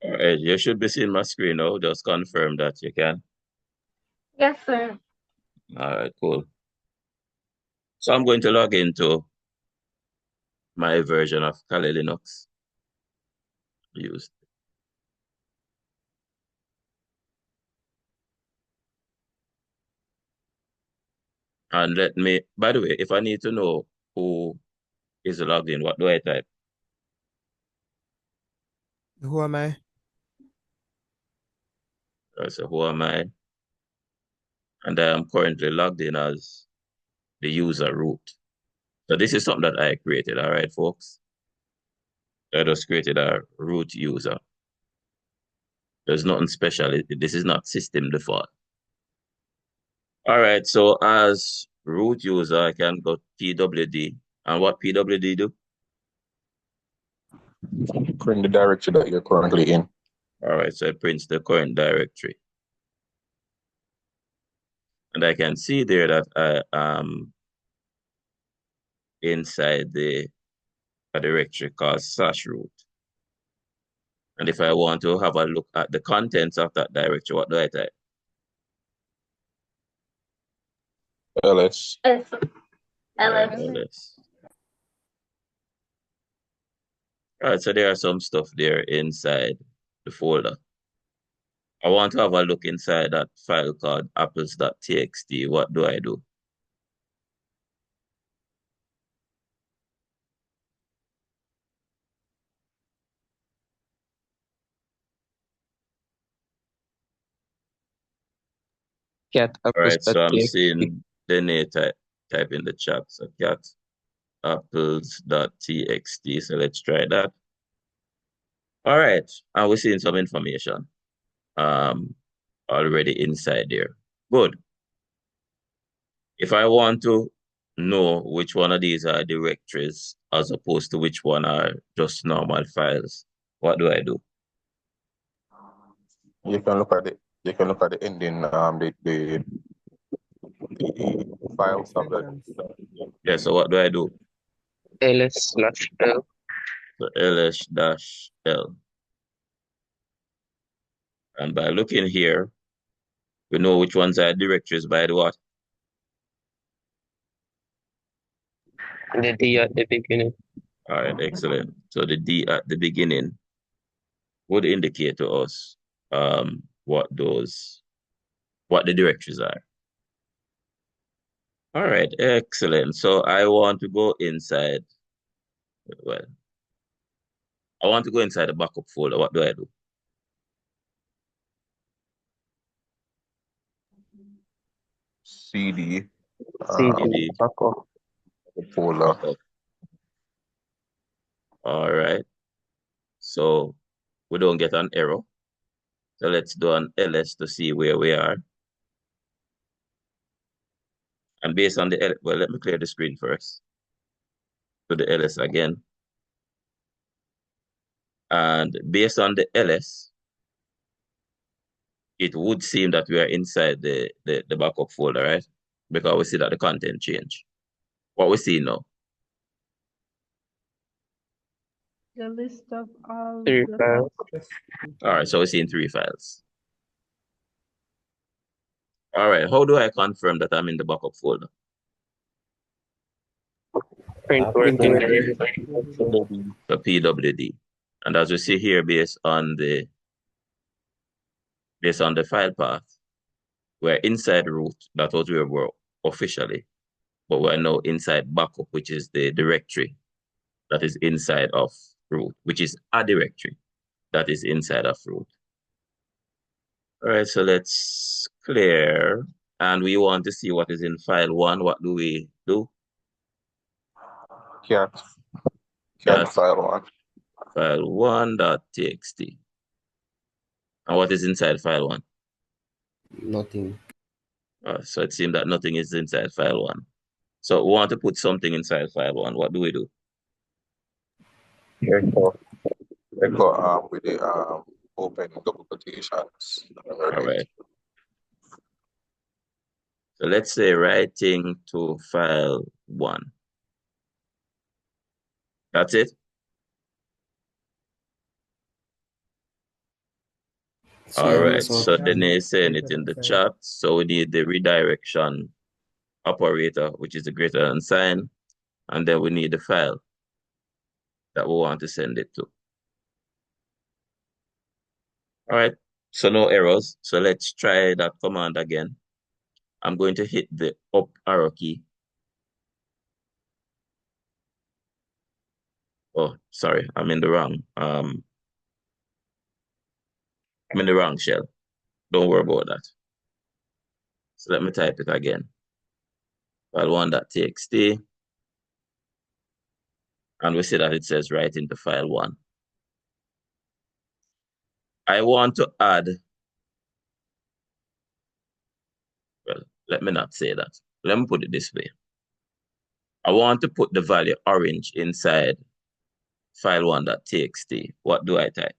All right, you should be seeing my screen now. Just confirm that you can. Yes, sir. All right, cool. So I'm going to log into my version of Kali Linux used. And let me, by the way, if I need to know who is logged in, what do I type? Who am I? So who am I? And I am currently logged in as the user root. So this is something that I created, all right, folks? I just created a root user. There's nothing special. This is not system default. All right, so as root user, I can go pwd. And what pwd do? Print the directory that you're currently in. All right, so it prints the current directory. And I can see there that I am inside a directory called /root. And if I want to have a look at the contents of that directory, what do I type? ls. Yes. All right, LS. ls. All right, so there are some stuff there inside the folder. I want to have a look inside that file called apples.txt. What do I do? Cat All right, so I'm apples.txt. seeing Dene type in the chat. So cat apples.txt. So let's try that. All right, and we're seeing some information already inside there. Good. If I want to know which one of these are directories as opposed to which one are just normal files, what do I do? You can look at the ending the files of that. Yeah, so what do I do? ls/l. So ls-l. And by looking here, we know which ones are directories by the what? The D at the beginning. All right, excellent. So the D at the beginning would indicate to us what the directories are. All right, excellent. So I want to go inside, well, I want to go inside the backup folder. What do I do? CD CD CD backup. folder. backup. All right. So we don't get an error. So let's do an ls to see where we are. And based on the, well, let me clear the screen first. Do the ls again. And based on the ls, it would seem that we are inside the backup folder, right? Because we see that the content change. What we see now? The list of all 3 the files. All right, so we're seeing 3 files. All right, how do I confirm that I'm in the backup folder? Print working directory. The pwd. And as we see here, based on the file path, we're inside root. That's what we were officially, but we're now inside backup, which is the directory that is inside of root, which is a directory that is inside of root. All right, so let's clear. And we want to see what is in file 1. What do we do? Cat Cat file 1. file 1.txt. And what is inside file 1? Nothing. So it seems that nothing is inside file 1. So we want to put something inside file 1. What do we do? Echo with the open double quotations. All right. So let's say writing to file 1. That's it. So All you right. miss out So on then the he's saying it greater in than the sign. chat. So we need the redirection operator, which is the greater than sign. And then we need the file that we want to send it to. All right. So no errors. So let's try that command again. I'm going to hit the up arrow key. Oh, sorry. I'm in the wrong shell. Don't worry about that. So let me type it again. File1.txt. And we see that it says write into file1. I want to add, well, let me not say that. Let me put it this way. I want to put the value orange inside file1.txt. What do I type?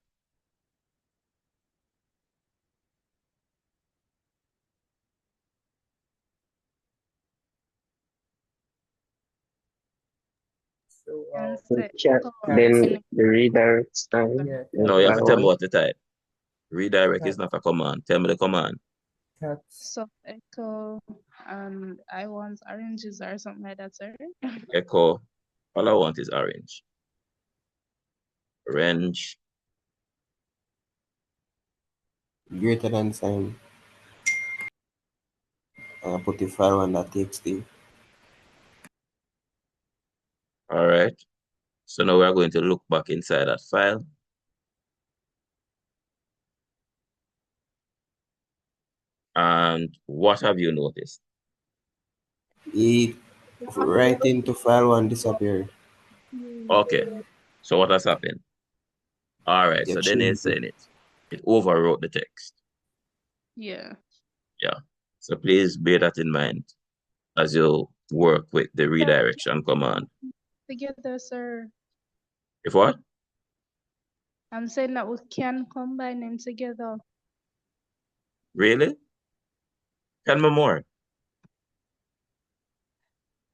So And The say chat, echo then and the redirect style, yeah, then No, you have to file tell me one. what to type. Redirect is cat, not a command. Tell me the command. cats. so echo and I want oranges or something like that, sir. Echo. All I want is orange. Orange. Greater than sign. Put the file on that txt. All right. So now we're going to look back inside that file. And what have you noticed? It right into file one disappear. Okay. So what has happened? All right. You So then it's change it. saying it. It overwrote the text. Yeah. Yeah. So please bear that in mind as you work with the redirection command. Together, sir. If what? I'm saying that we can combine them together. Really? Tell me more.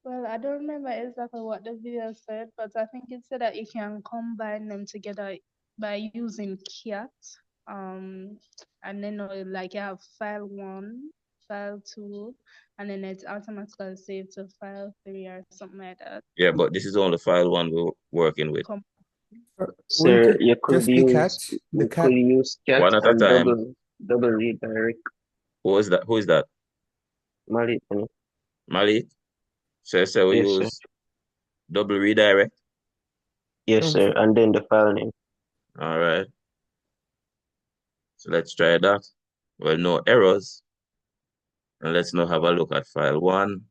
Well, I don't remember exactly what the video said, but I think it said that you can combine them together by using cat. Um, and then like you have file one, file two, and then it's automatically saved to file three or something like that. Yeah, but this is only file one we're working with. Com- Wouldn't Sir, it just be cat? The you cat. could use cat One at a and time. double redirect. Who is that? Who is that? Malik, you know? Malik? So we Yes, sir. use double redirect. Yes, Um, sir. And then the file name. All right. So let's try that. Well, no errors. And let's now have a look at file one.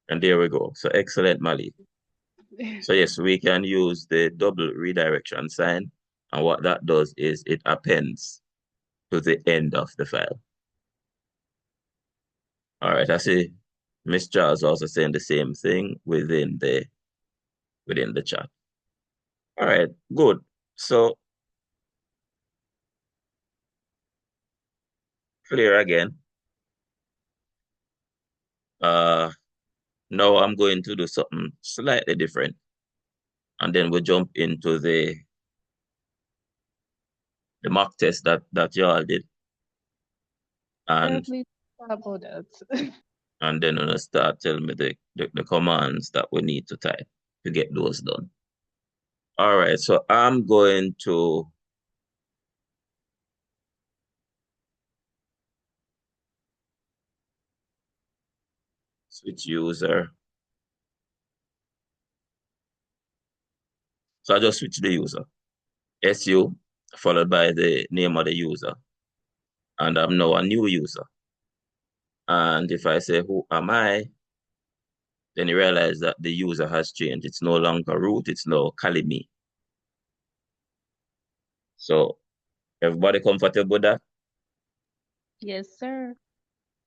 And there we go. So excellent, Malik. So yes, we can use the double redirection sign. And what that does is it appends to the end of the file. All right, I see Miss Charles also saying the same thing within the chat. All right, good. So clear again. Now I'm going to do something slightly different. And then we jump into the mock test that y'all did. Sir, And please talk about that. then we'll start telling me the commands that we need to type to get those done. All right, so I'm going to switch user. So I just switch the user. SU followed by the name of the user. And I'm now a new user. And if I say, who am I? Then you realize that the user has changed. It's no longer root, it's now Kalimi. So everybody comfortable with that? Yes, sir.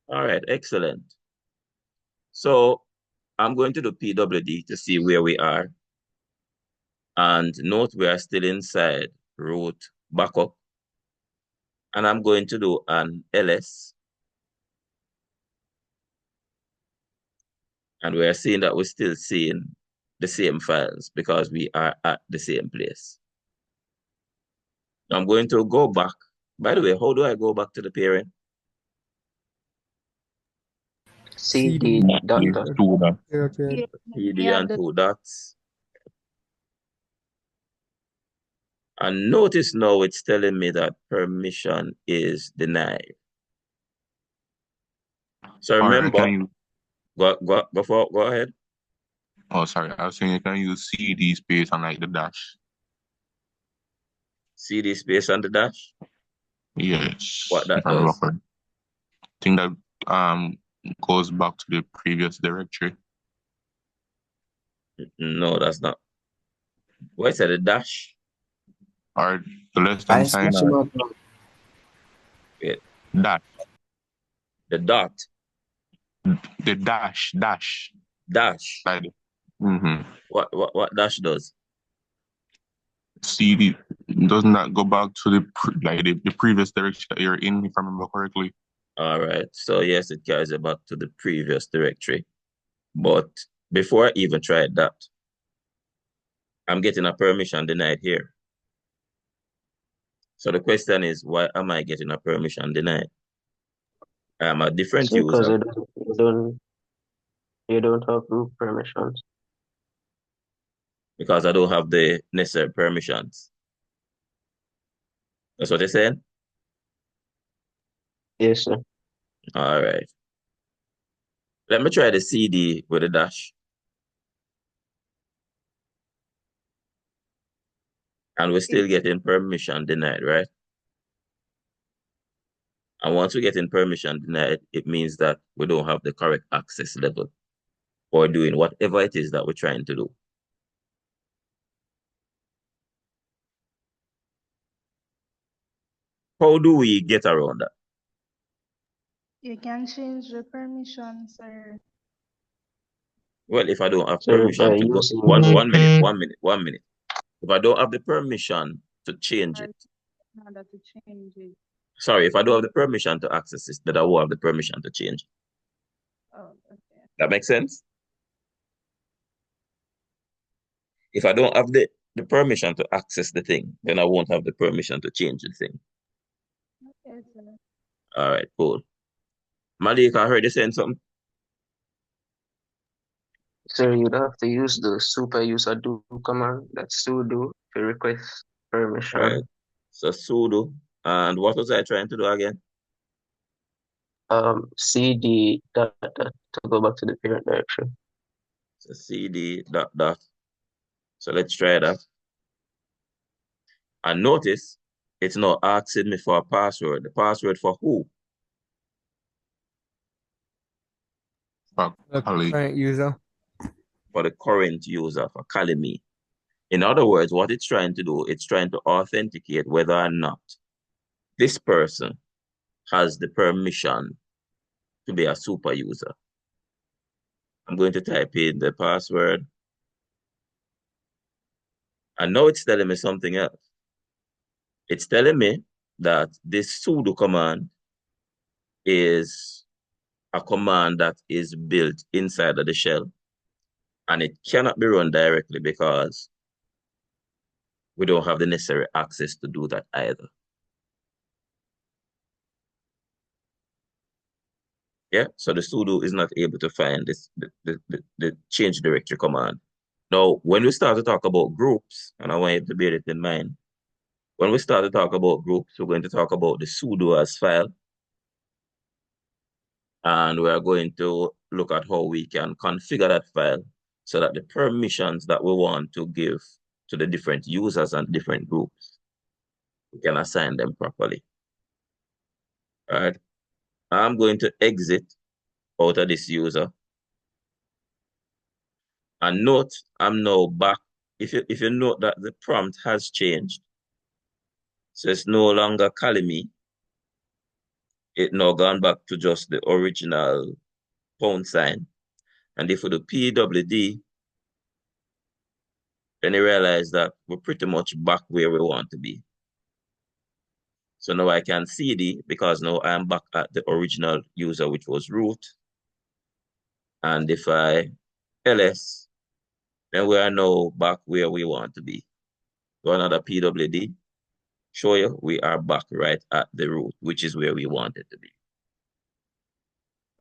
All right, excellent. So I'm going to do PWD to see where we are. And note we are still inside root backup. And I'm going to do an ls. And we are seeing that we're still seeing the same files because we are at the same place. I'm going to go back. By the way, how do I go back to the parent? CD CD dot Yes, dot. two that. Yeah, PD yeah, and 2 dots. And notice now it's telling me that permission is denied. So Or remember, can you? go ahead. Oh, sorry. I was saying you can use CD space and like the dash. CD space on the dash. What Yes, if that I remember does. correctly. I think that goes back to the previous directory. No, that's not. What said the dash? Or the less than I sign slash or out. Wait, dash. the dot. The dash. Dash. Like mm-hmm. What dash does? CD doesn't that go back to the previous direction that you're in, if I remember correctly? All right. So yes, it carries it back to the previous directory. But before I even tried that, I'm getting a permission denied here. So the question is, why am I getting a permission denied? I am a different So because user you don't have group permissions. because I don't have the necessary permissions. That's what you're saying? Yes, sir. All right. Let me try the CD with a dash. And we're still getting permission denied, right? And once we get in permission denied, it means that we don't have the correct access level or doing whatever it is that we're trying to do. How do we get around that? you can change the permissions, sir. Well, if I don't have So permission by to go, using one minute. If I don't have the permission to change Or it, in order to change it. sorry, if I don't have the permission to access it, then I will have the permission to change it. Oh, okay. That makes sense? If I don't have the permission to access the thing, then I won't have the permission to change the thing. Okay, sir. All right, cool. Malik, I heard you saying something. So you'd have to use the super user do command, that's sudo, to request All right. permission. So sudo. And what was I trying to do again? CD dot dot to go back to the parent directory. So cd dot dot. So let's try that. And notice it's now asking me for a password. The password for who? For The Kali. current user. For the current user, for Kalimi. In other words, what it's trying to do, it's trying to authenticate whether or not this person has the permission to be a super user. I'm going to type in the password. And now it's telling me something else. It's telling me that this sudo command is a command that is built inside of the shell. And it cannot be run directly because we don't have the necessary access to do that either. Yeah, so the sudo is not able to find the change directory command. Now, when we start to talk about groups, and I want you to bear it in mind, when we start to talk about groups, we're going to talk about the sudo as file, and we're going to look at how we can configure that file so that the permissions that we want to give to the different users and different groups, we can assign them properly. All right, I'm going to exit out of this user. And note, I'm now back. If you note that the prompt has changed, so it's no longer Kalimi, it now gone back to just the original pound sign. And if we do PWD, then you realize that we're pretty much back where we want to be. So now I can CD because now I'm back at the original user, which was root. And if I ls, then we are now back where we want to be. Do another PWD. show you we are back right at the root, which is where we want it to be.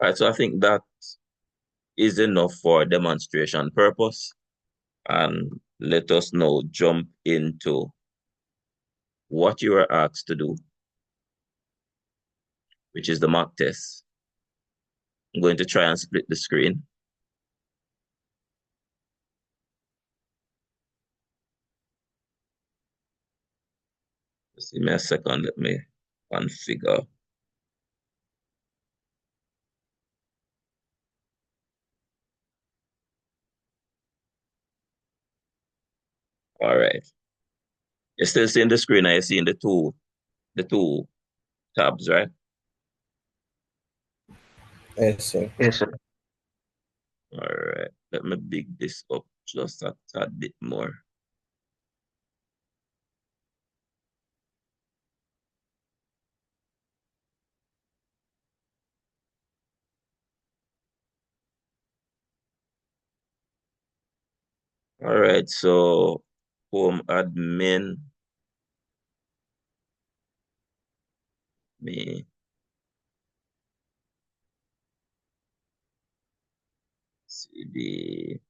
All right, so I think that is enough for demonstration purpose. And let us now jump into what you are asked to do, which is the mock test. I'm going to try and split the screen. Just give me a second, let me configure. All right. You're still seeing the screen, and you're seeing the two tabs, right? Yes, sir. Yes, sir. All right. Let me big this up just a tad bit more. All right, so home admin, me, cd,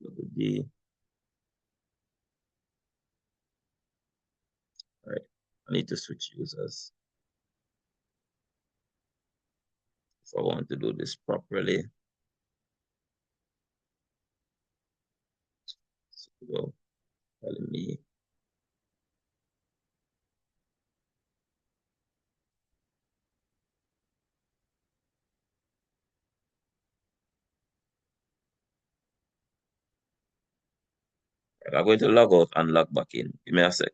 wd. All right, I need to switch users if I want to do this properly. So go, follow me. Right, I'm going to log out and log back in. Give me a sec.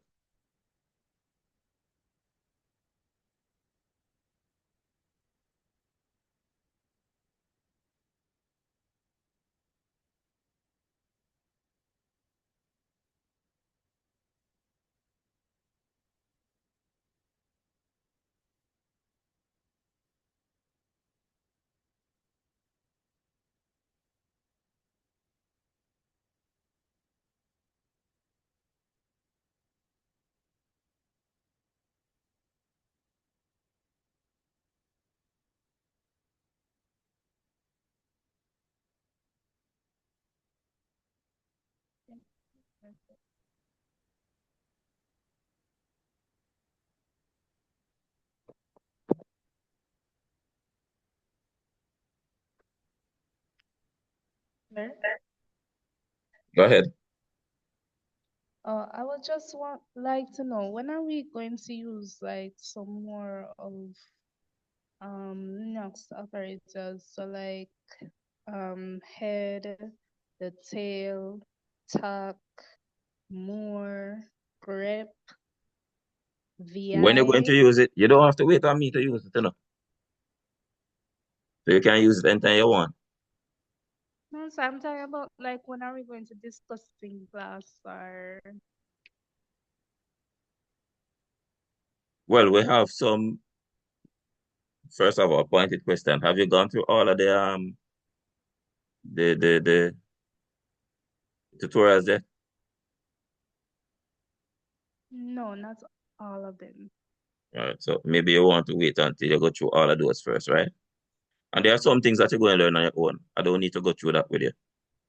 There. Go ahead. I would just like to know, when are we going to use like some more of Linux operators? So like head, the tail, tuck, more, grep, When you're going to vi. use it, you don't have to wait on me to use it, you know. So you can use it anytime you want. No, so I'm talking about like when are we going to discuss in class or Well, we have some, first of all, pointed question. Have you gone through all of the tutorials there? no, not all of them. All right, so maybe you want to wait until you go through all of those first, right? And there are some things that you're going to learn on your own. I don't need to go through that with you.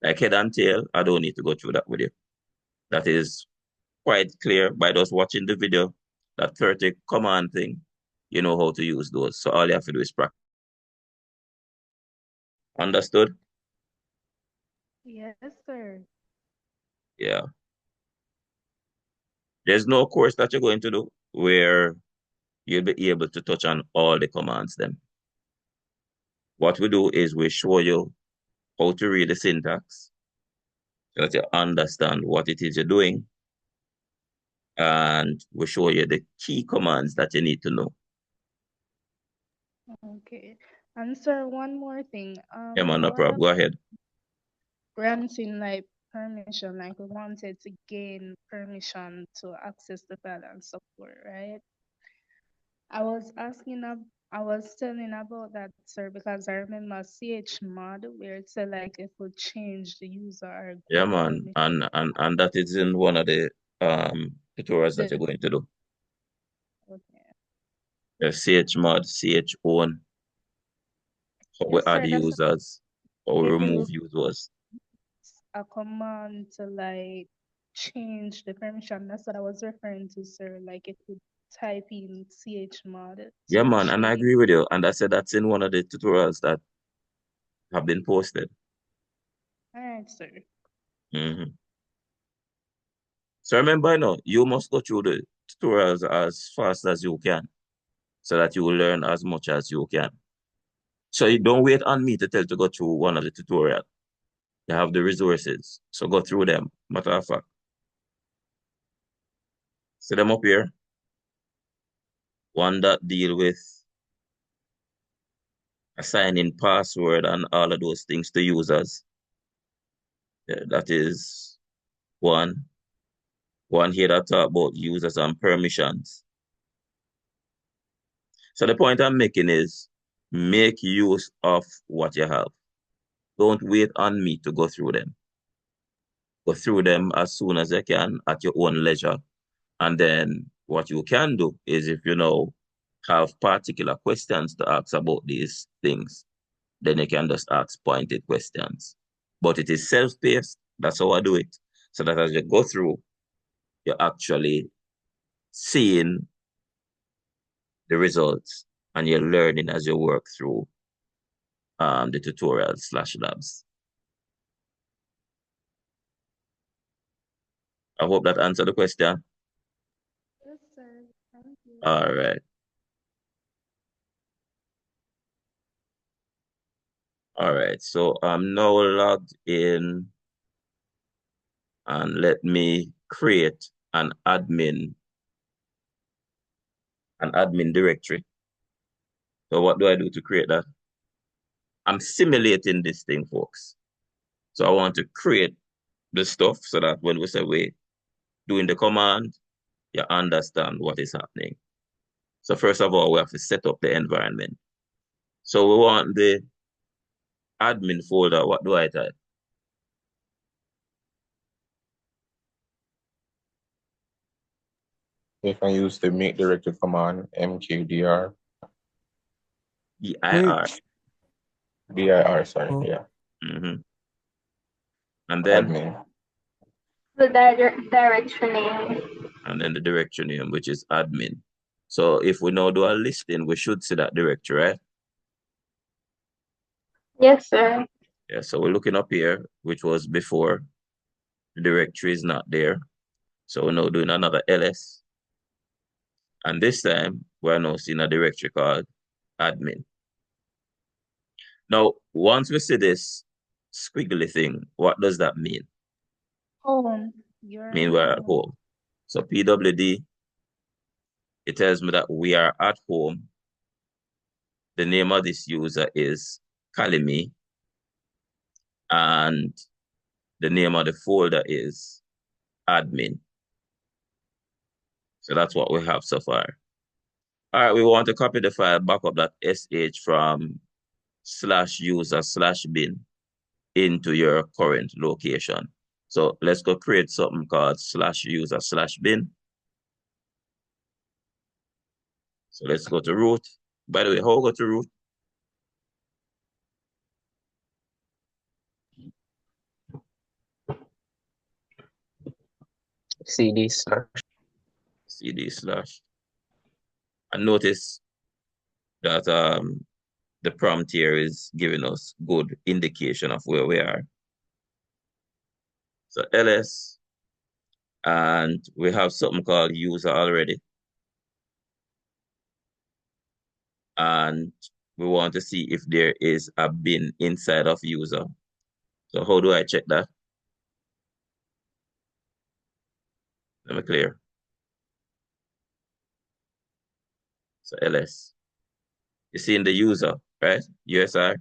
Like head and tail, I don't need to go through that with you. That is quite clear by just watching the video. That 30 command thing, you know how to use those. So all you have to do is practice. Understood? Yes, sir. Yeah. There's no course that you're going to do where you'll be able to touch on all the commands then. What we do is we show you how to read the syntax so that you understand what it is you're doing. And we show you the key commands that you need to know. Okay. And sir, one more thing. Yeah, man, no What problem. Go about ahead. granting like permission? Like we wanted to gain permission to access the file and support, right? I was asking up, I was telling about that, sir, because I remember chmod where it said like it would change the user or Yeah, grant man. permission. And that is in one of the tutorials that you're going to do. Okay. There's chmod, chown, how we Yes, add sir. That's users, how we maybe remove look users. a command to like change the permission. That's what I was referring to, sir. Like if you type in chmod Yeah, to man, and I change. agree with you. And I said that's in one of the tutorials that have been posted. All right, sir. Mm-hmm. So remember, you must go through the tutorials as fast as you can so that you will learn as much as you can. So you don't wait on me to tell you to go through one of the tutorials. You have the resources, so go through them. Matter of fact, see them up here. One that deal with assigning password and all of those things to users. Yeah, that is one. One here that talk about users and permissions. So the point I'm making is make use of what you have. Don't wait on me to go through them. Go through them as soon as you can at your own leisure. And then what you can do is if you have particular questions to ask about these things, then you can just ask pointed questions. But it is self-paced. That's how I do it. So that as you go through, you're actually seeing the results and you're learning as you work through the tutorials/labs. I hope that answered the question. Yes, sir. Thank you. All right. All right. So I'm now logged in and let me create an admin directory. So what do I do to create that? I'm simulating this thing, folks. So I want to create the stuff so that when we say we're doing the command, you understand what is happening. So first of all, we have to set up the environment. So we want the admin folder. What do I type? You can use the make directory command, mkdir, dir. dir, sorry, Oh. yeah, Mm-hmm. And then admin. The directory name. and then the directory name, which is admin. So if we now do a listing, we should see that directory, right? Yes, sir. Yeah, so we're looking up here, which was before. The directory is not there. So we're now doing another ls. And this time, we're now seeing a directory called admin. Now, once we see this squiggly thing, what does that mean? Home. You're Mean we're at home. home. So pwd, it tells me that we are at home. The name of this user is Kalimi, and the name of the folder is admin. So that's what we have so far. All right, we want to copy the file backup.sh from /user/bin into your current location. So let's go create something called /user/bin. So let's go to root. By the way, how we go to root? cd/. cd/. And notice that the prompt here is giving us good indication of where we are. So ls, and we have something called user already. And we want to see if there is a bin inside of user. So how do I check that? Let me clear. So ls. You see in the user, right? USR.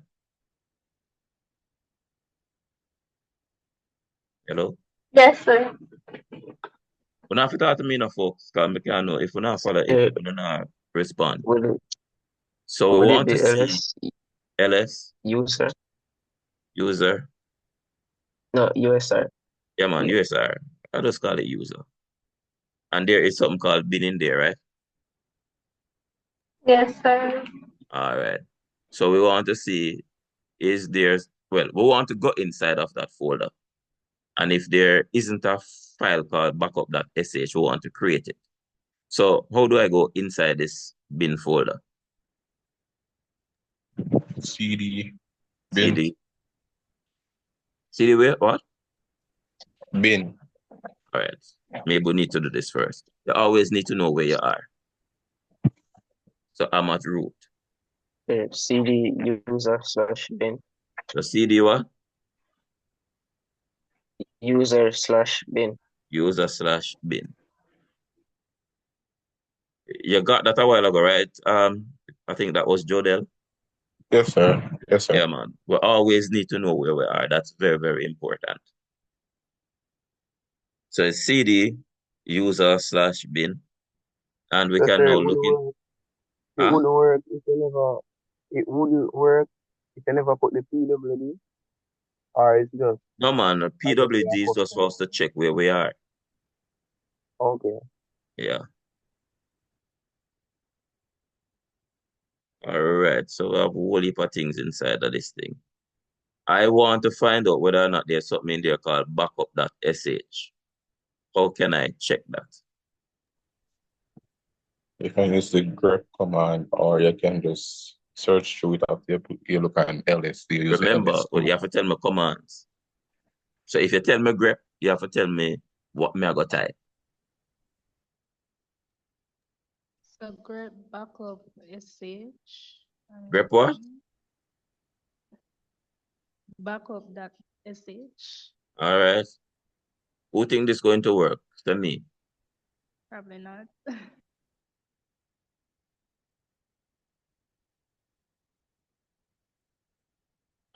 Hello? Yes, sir. We don't have to talk to me now, folks, because I can't know if we not follow, if Yeah, we don't respond. would it, So we would it want to be see ls ls, user? user. No, USR. Yeah, man, Yeah. USR. I just call it user. And there is something called bin in there, right? Yes, sir. All right. So we want to see, is there, well, we want to go inside of that folder. And if there isn't a file called backup.sh, we want to create it. So how do I go inside this bin folder? CD bin. CD. CD where? What? Bin. All right. Maybe we need to do this first. You always need to know where you are. So I'm at root. CD user/bin. So CD what? User/bin. User/bin. You got that a while ago, right? I think that was Jodel. Yes, sir. Yes, sir. Yeah, man. We always need to know where we are. That's very, very important. So it's CD user/bin. And we Yes, can sir. now It look wouldn't in. work. It Huh? wouldn't work if you never. It wouldn't work if you never put the PWD, or it's just No, man. I just say PWD I is put. just for us to check where we are. Okay. Yeah. All right. So we have a whole heap of things inside of this thing. I want to find out whether or not there's something in there called backup.sh. How can I check that? You can use the grep command, or you can just search through it after you look at ls. You use the Remember, ls well, you have command. to tell me commands. So if you tell me grep, you have to tell me what me I got type. So grep backup sh. Grep what? Backup.sh. All right. Who think this going to work? Tell me. Probably not.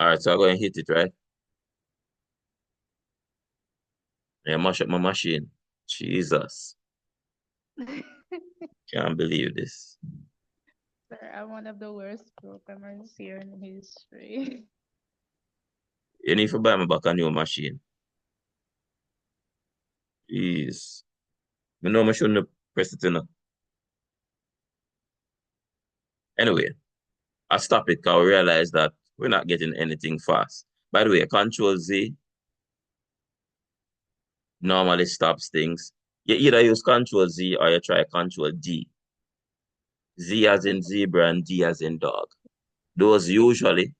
All right, so I'm going to hit it, right? Yeah, mash up my machine. Jesus. Can't believe this. Sir, I'm one of the worst programmers here in history. You need to buy me back a new machine. Jeez. You know I shouldn't have pressed it enough. Anyway, I stop it because I realize that we're not getting anything fast. By the way, Control Z normally stops things. You either use Control Z or you try Control D. Z as in zebra and D as in dog. Those usually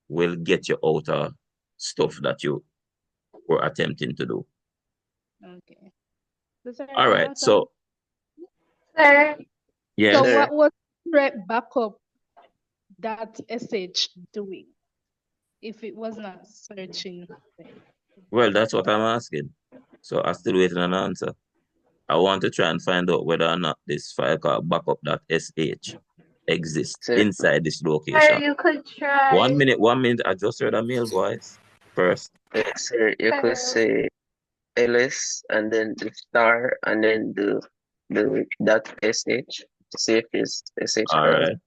will get you out of stuff that you were attempting to do. Okay. So, sir, All I right, also have. so Sir. yes. So, Sir. what was grep backup.sh doing if it was not searching? Well, that's what I'm asking. So I'm still waiting on an answer. I want to try and find out whether or not this file called backup.sh exists Sir. inside this Sir, location. you could try. 1 minute, 1 minute. I just heard a male voice first. Sir, you could Sir. say ls and then the star and then the .sh to see if it's sh All file. right,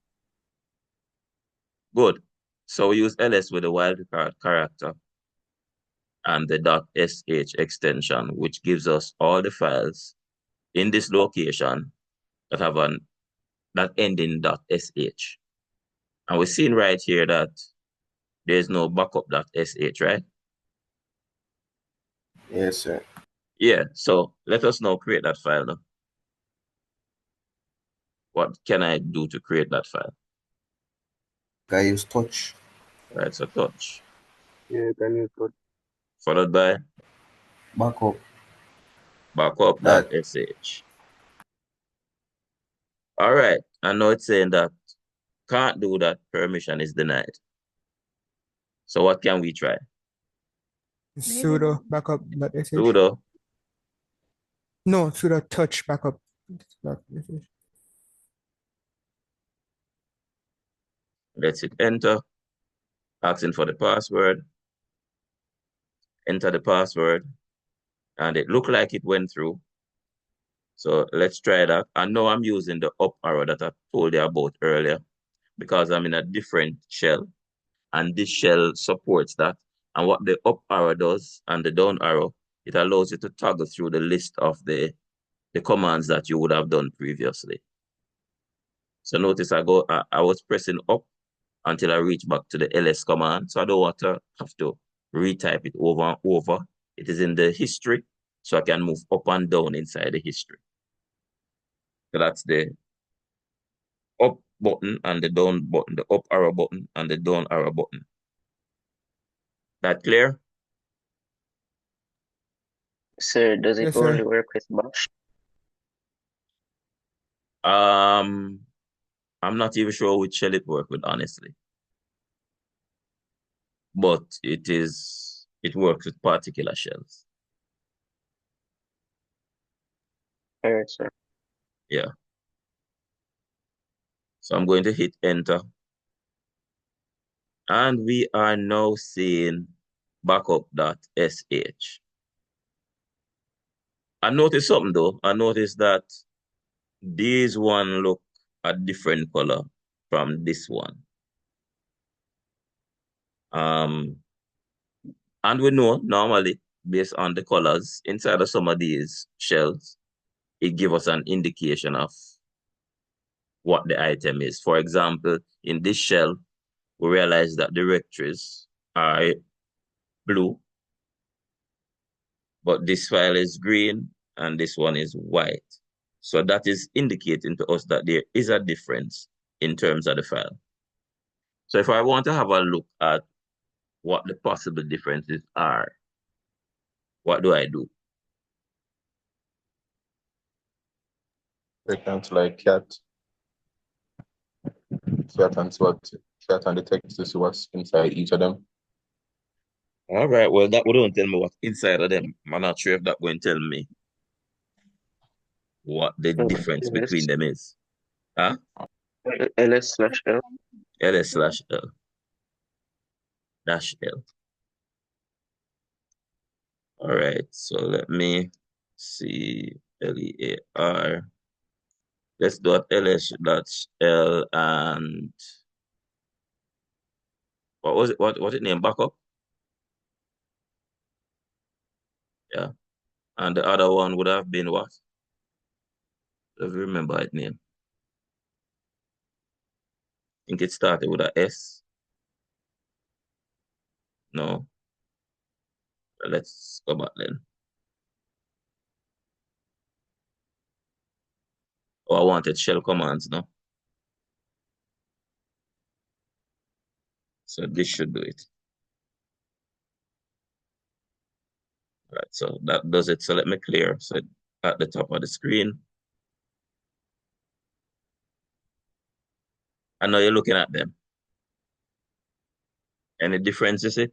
good. So we use ls with the wildcard character and the .sh extension, which gives us all the files in this location that have that end in .sh. And we're seeing right here that there's no backup.sh, right? Yes, sir. Yeah, so let us now create that file now. What can I do to create that file? I use touch. Right, so touch, Yeah, can you put? followed by Backup. That backup.sh. All right, and now it's saying that can't do that, permission is denied. So what can we try? Sudo backup.sh. Sudo, No, sudo touch backup.sh. let's hit enter, asking for the password, enter the password, and it looked like it went through. So let's try that. I know I'm using the up arrow that I told you about earlier because I'm in a different shell, and this shell supports that. And what the up arrow does and the down arrow, it allows you to toggle through the list of the the commands that you would have done previously. So notice I was pressing up until I reach back to the ls command. So I don't want to have to retype it over and over. It is in the history, so I can move up and down inside the history. So that's the up button and the down button, the up arrow button and the down arrow button. That clear? Sir, does it Yes, only sir. work with Bash? I'm not even sure which shell it works with, honestly. But it works with particular shells. Alright, sir. Yeah. So I'm going to hit enter. And we are now seeing backup.sh. I noticed something though. I noticed that these one look a different color from this one. And we know normally based on the colors inside of some of these shells, it gives us an indication of what the item is. For example, in this shell, we realize that directories are blue, but this file is green and this one is white. So that is indicating to us that there is a difference in terms of the file. So if I want to have a look at what the possible differences are, what do I do? We can like cat and see what cat and the text to see what's inside each of them. All right, well, that wouldn't tell me what's inside of them. I'm not sure if that will tell me what the difference between them is. Huh? ls/l. ls/l -l. All right, so let me see lear. Let's do it ls/l and what was it? What was it named? Backup? Yeah. And the other one would have been what? Don't remember its name. I think it started with a S. No. Let's go back then. Oh, I wanted shell commands, no? So this should do it. All right, so that does it. So let me clear. So at the top of the screen. I know you're looking at them. Any difference, is it?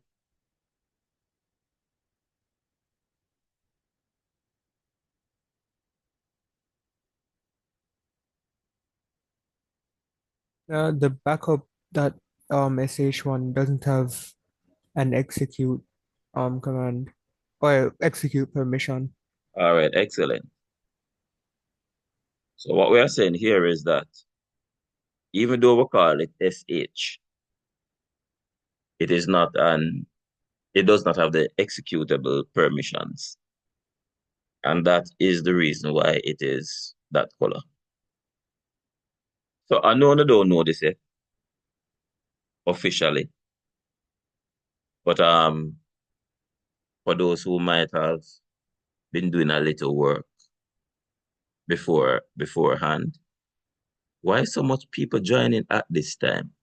The backup that sh one doesn't have an execute command or execute permission. All right, excellent. So what we are saying here is that even though we call it sh, it does not have the executable permissions. And that is the reason why it is that color. So I know I don't know this yet officially, but for those who might have been doing a little work beforehand, why so much people joining at this time?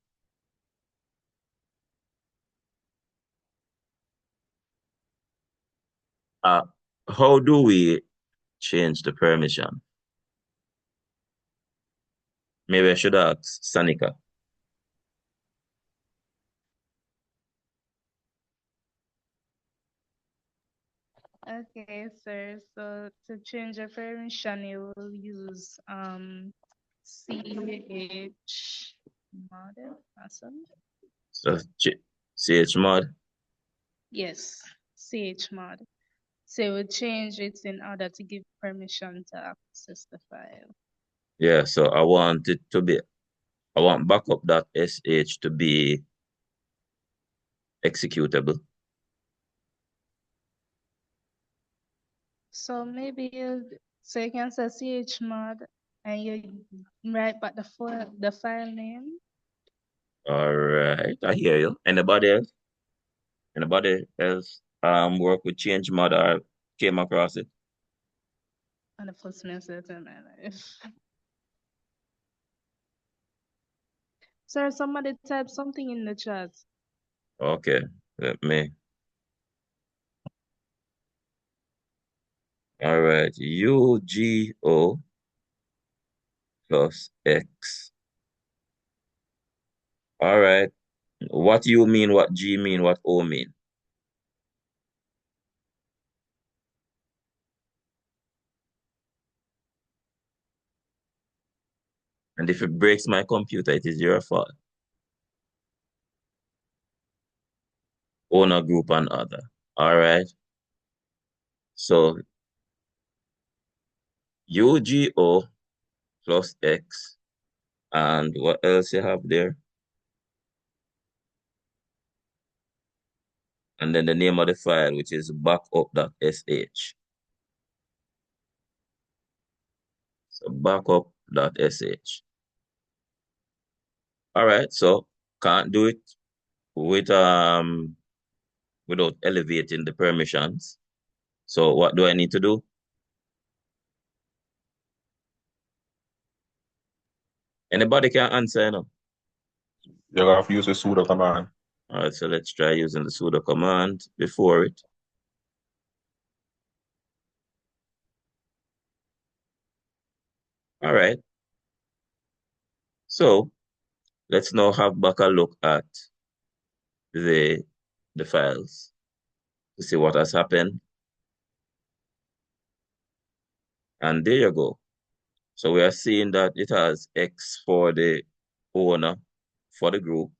How do we change the permission? Maybe I should ask Sanika. Okay, sir. So to change a permission, you will use ch model. Awesome. So chmod. Yes, chmod. So we'll change it in order to give permission to access the file. Yeah, so I want backup.sh to be executable. So maybe So you can say chmod and you write back the file name. All right, I hear you. Anybody else? Anybody else work with change mod or came across it? And the first message in my life. Sir, somebody type something in the chat. Okay, let me. All right, UGO plus X. All right, what U mean, what G mean, what O mean? And if it breaks my computer, it is your fault. Owner, group, and other. All right. So UGO plus X. And what else you have there? And then the name of the file, which is backup.sh. So backup.sh. All right. So can't do it with without elevating the permissions. So what do I need to do? Anybody can answer, you know? You have to use the sudo command. All right, so let's try using the sudo command before it. All right. So let's now have back a look at the files to see what has happened. And there you go. So we are seeing that it has X for the owner, for the group,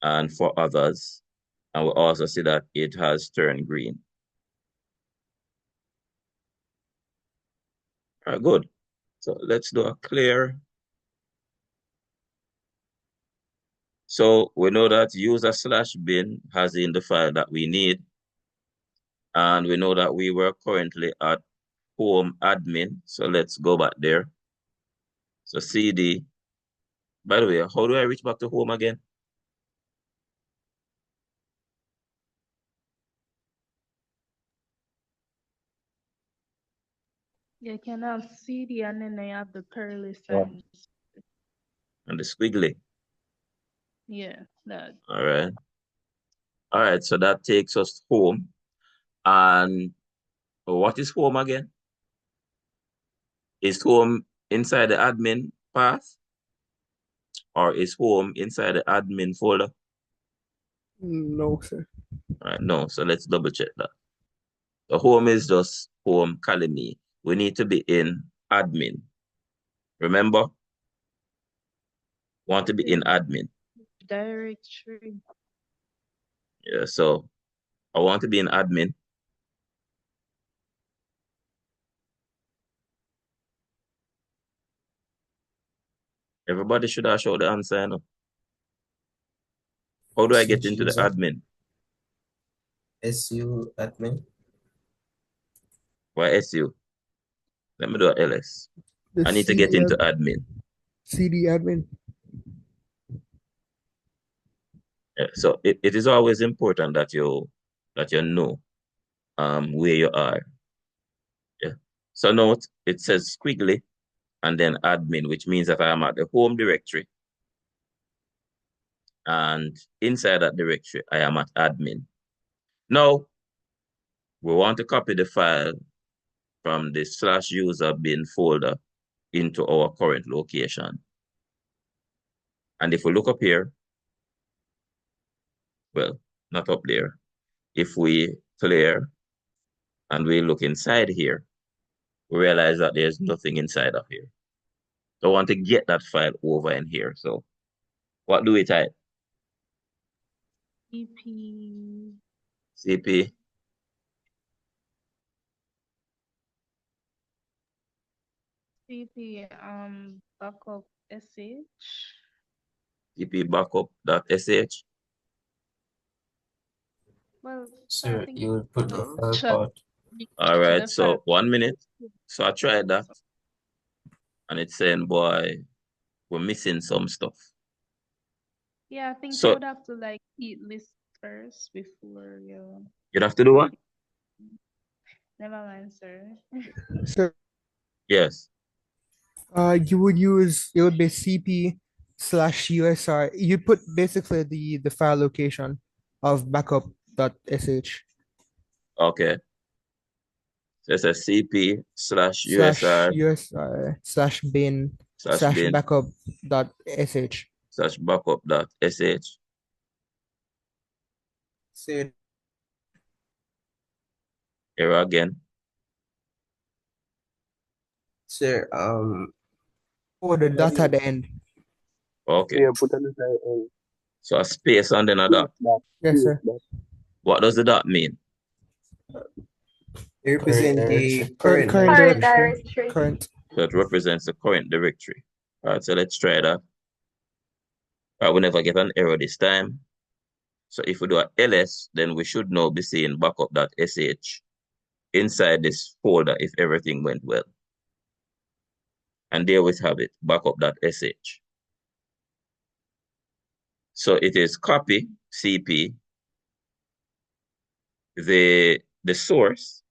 and for others. And we also see that it has turned green. All right, good. So let's do a clear. So we know that user/bin has in the file that we need. And we know that we were currently at home admin. So let's go back there. So CD. By the way, how do I reach back to home again? You can have CD and then they have the curly Yeah. signs. And the squiggly. Yeah, that. All right. All right, so that takes us home. And what is home again? Is home inside the admin path? Or is home inside the admin folder? No, sir. All right, no, so let's double check that. The home is just home colony. We need to be in admin. Remember? Want to be in admin. Directory. Yeah, so I want to be in admin. Everybody should have showed the answer, you know? How do I get into the User. admin? SU admin. Why SU? Let me do a LS. The I need to CD get into admin. CD admin. Yeah, so it is always important that you know where you are. Yeah. So note it says squiggly and then admin, which means that I am at the home directory. And inside that directory, I am at admin. Now, we want to copy the file from the /user bin folder into our current location. And if we look up here, well, not up there. If we clear and we look inside here, we realize that there's nothing inside of here. So I want to get that file over in here. So what do we type? CP. CP. CP backup sh. CP backup.sh. Well, I Sir, think you will put the file check. path. All right, The so file. 1 minute. So I tried that, and it's saying, boy, we're missing some stuff. Yeah, I think you So would have to like eat list first before you. you'd have to do what? Never mind, sir. So Yes. you would use it would be CP/USR. You put basically the file location of backup.sh Okay. So it's a CP slash slash USR USR slash bin slash slash bin backup.sh. slash backup dot sh. Say, Here again. sir, Oh, the dot at the end. Okay. Yeah, put on the side and So a space and then a space dot. that, Yes, space sir. that. What does the dot mean? they represent the Current current current Current directory. directory. directory. Current. So it represents the current directory. All right, so let's try that. All right, we never get an error this time. So if we do a ls, then we should now be seeing backup.sh inside this folder if everything went well. And there we have it, backup.sh. So it is copy CP, the source,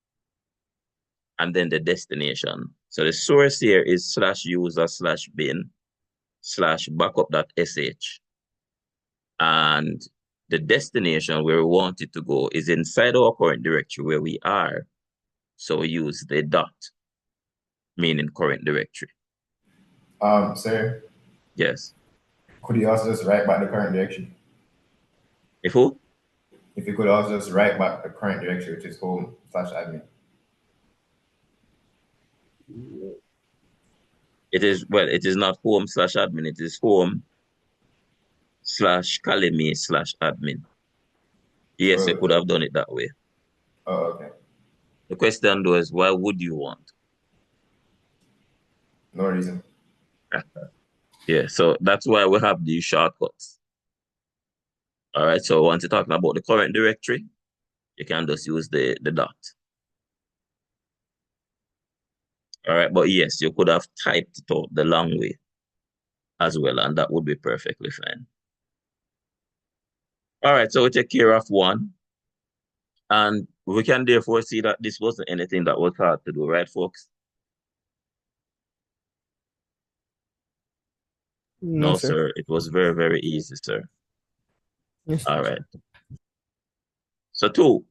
and then the destination. So the source here is /user/bin /backup.sh. And the destination where we want it to go is inside our current directory where we are. So we use the dot, meaning current directory. Sir, Yes. could you also just write back the current directory? If who? If you could also just write back the current directory, which is home/admin. It is, well, it is not home/admin, it is home/kalemi/admin. Yes, you could have done it that way. Oh, okay. The question though is, why would you want? No reason. Yeah, so that's why we have these shortcuts. All right, so once you're talking about the current directory, you can just use the dot. All right, but yes, you could have typed it out the long way as well, and that would be perfectly fine. All right, so we take care of one. And we can therefore see that this wasn't anything that was hard to do, right, folks? No, No, sir. sir. It was very, very easy, sir. Yes. All right. So 2,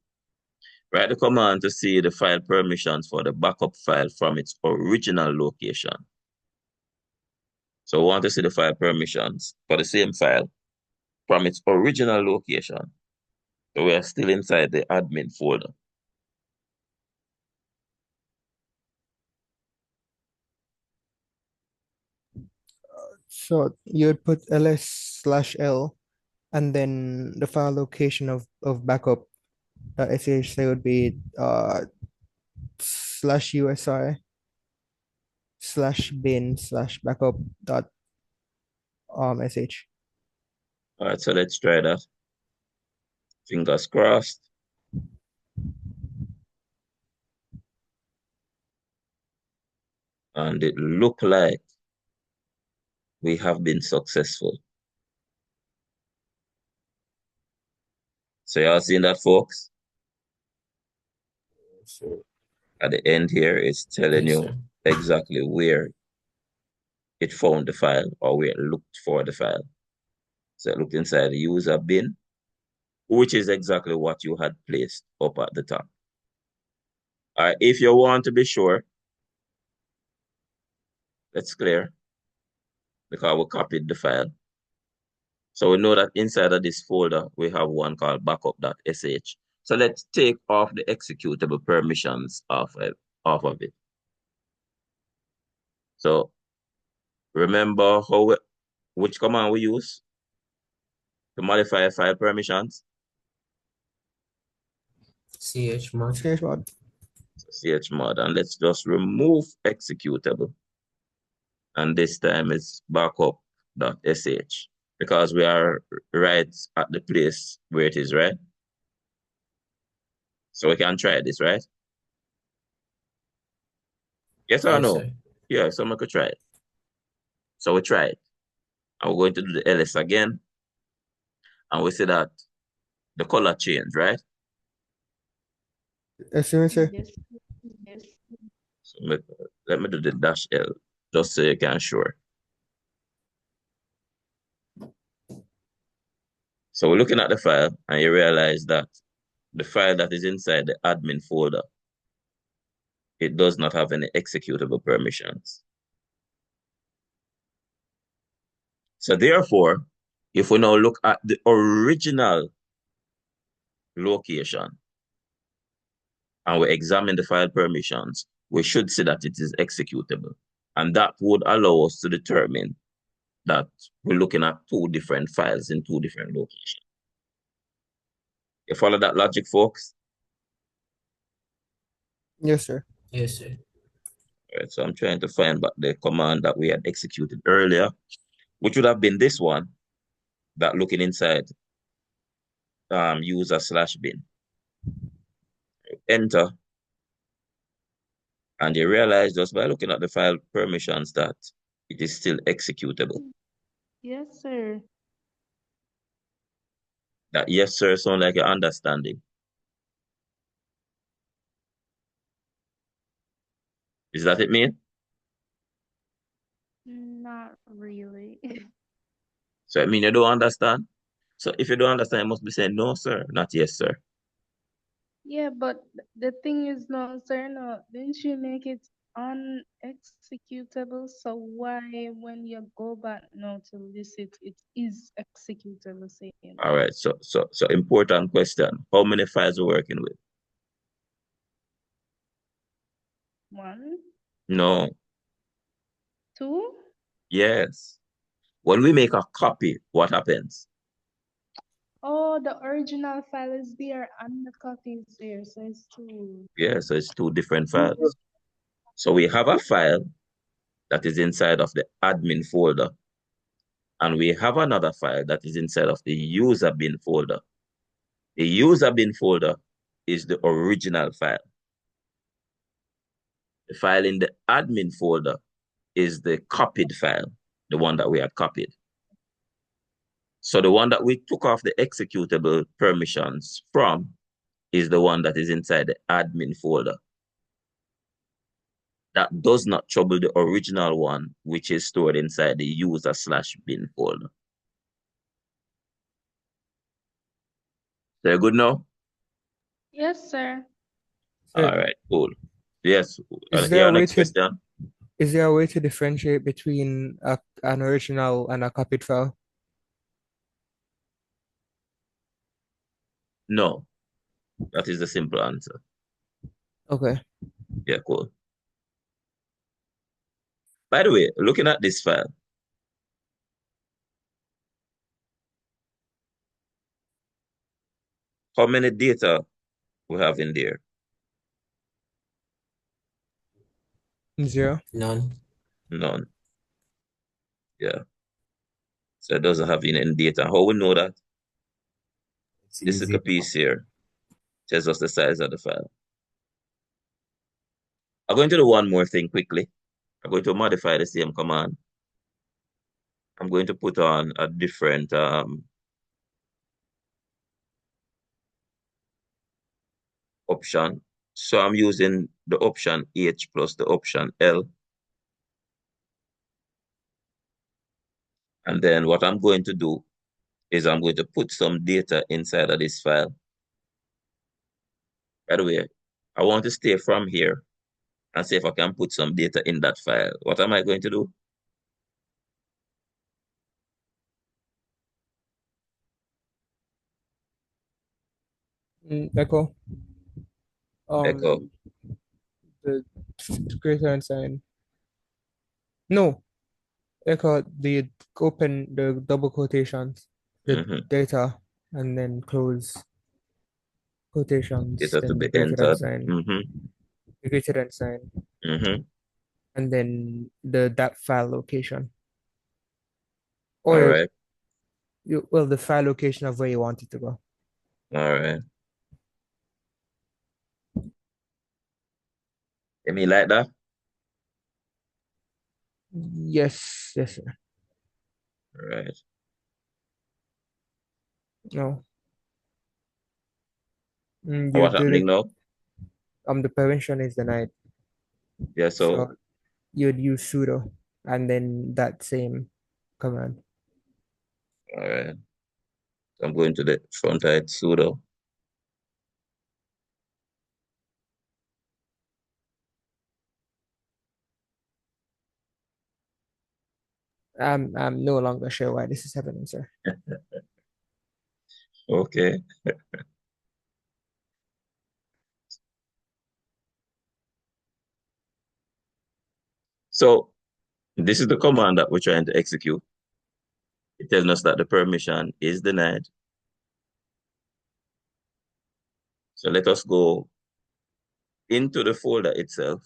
write the command to see the file permissions for the backup file from its original location. So we want to see the file permissions for the same file from its original location. So we are still inside the admin folder. So you'd put ls/l and then the file location of backup.sh, so it would be /usi/bin/backup.sh. All right, so let's try that. Fingers crossed. And it looked like we have been successful. So y'all seen that, folks? Sir. At the end here, it's telling Yes, you sir. exactly where it found the file or where it looked for the file. So it looked inside the user bin, which is exactly what you had placed up at the top. All right, if you want to be sure, let's clear because we copied the file. So we know that inside of this folder, we have one called backup.sh. So let's take off the executable permissions off of it. So remember which command we use to modify file permissions? chmod. Chmod. Chmod, and let's just remove executable. And this time it's backup.sh because we are right at the place where it is, right? So we can try this, right? Yes or Yes, no? sir. Yeah, so I could try it. So we try it. And we're going to do the ls again. And we see that the color change, right? Sir. Yes. Yes. So let me do the dash L just so you can sure. So we're looking at the file and you realize that the file that is inside the admin folder, it does not have any executable permissions. So therefore, if we now look at the original location and we examine the file permissions, we should see that it is executable. And that would allow us to determine that we're looking at two different files in two different locations. You follow that logic, folks? Yes, sir. Yes, sir. All right, so I'm trying to find back the command that we had executed earlier, which would have been this one, that looking inside user/bin. Enter, and you realize just by looking at the file permissions that it is still executable. Yes, sir. That yes, sir, sound like you're understanding. Is that it, mean? Not really. So I mean you don't understand? So if you don't understand, you must be saying no, sir, not yes, sir. Yeah, but the thing is, no, sir, no. Didn't you make it unexecutable? So why, when you go back now to list it, it is executable, saying All right, so important question. How many files are we working with? one, No. two? Yes. When we make a copy, what happens? Oh, the original file is there and the copy is there, so it's two. Yeah, so it's two different files. So we have a file that is inside of the admin folder, and we have another file that is inside of the user bin folder. The user bin folder is the original file. The file in the admin folder is the copied file, the one that we had copied. So the one that we took off the executable permissions from is the one that is inside the admin folder. That does not trouble the original one, which is stored inside the user/bin folder. So you good now? Yes, sir. All Sir, right, cool. Yes, is there here a way next to question. differentiate between an original and a copied file? No, that is the simple answer. Okay. Yeah, cool. By the way, looking at this file, how many data we have in there? 0. None. None. Yeah. So it doesn't have any data. How we know that? It's This easy. little piece here tells us the size of the file. I'm going to do one more thing quickly. I'm going to modify the same command. I'm going to put on a different option. So I'm using the option H plus the option L. And then what I'm going to do is I'm going to put some data inside of this file. By the way, I want to stay from here and see if I can put some data in that file. What am I going to do? Echo. Echo. The greater than sign. No. Echo the open the double quotations, the data, and then close quotations, Data to then be greater than entered. sign, the greater than sign, and then that file location. All Or right. the file location of where you want it to go. All right. You mean like that? Yes, yes, sir. All right. No. You What's do the happening now? the permission is denied. Yeah, So so you'd use sudo and then that same command. all right. I'm going to the front end sudo. I'm no longer sure why this is happening, sir. Okay. So this is the command that we're trying to execute. It tells us that the permission is denied. So let us go into the folder itself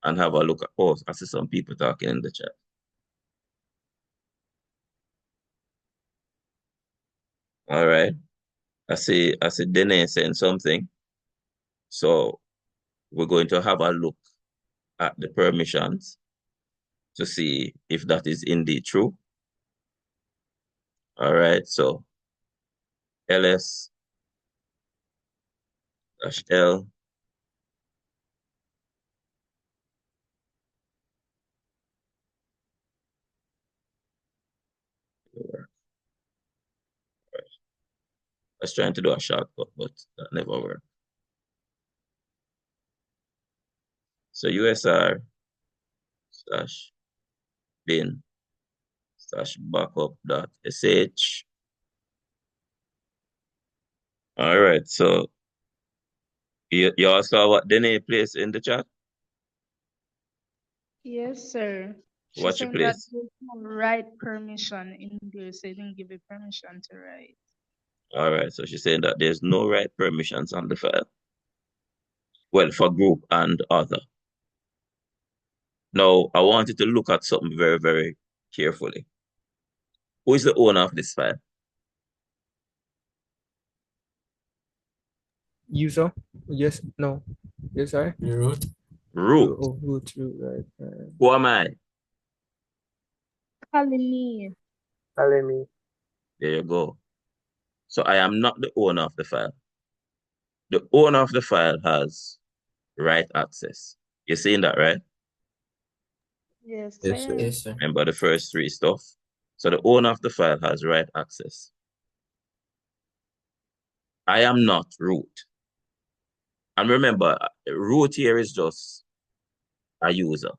and have a look at, oh, I see some people talking in the chat. All right. I see Dene saying something. So we're going to have a look at the permissions to see if that is indeed true. All right. So ls-l I was trying to do a shortcut, but that never worked. So usr slash bin slash backup.sh. All right. So you all saw what Dene placed in the chat? Yes, sir. She's What you saying that place? there's no write permission in there, so they didn't give it permission to write. All right. So she's saying that there's no write permissions on the file. Well, for group and other. Now, I wanted to look at something very, very carefully. Who is the owner of this file? User? Yes, no. Yes, sorry. Root. Root. Oh, root, right. Who am I? Calling me. Telling me. There you go. So I am not the owner of the file. The owner of the file has write access. You're seeing that, right? Yes, Yes, sir. sir. Yes, sir. Remember the first three stuff? So the owner of the file has write access. I am not root. And remember, root here is just a user.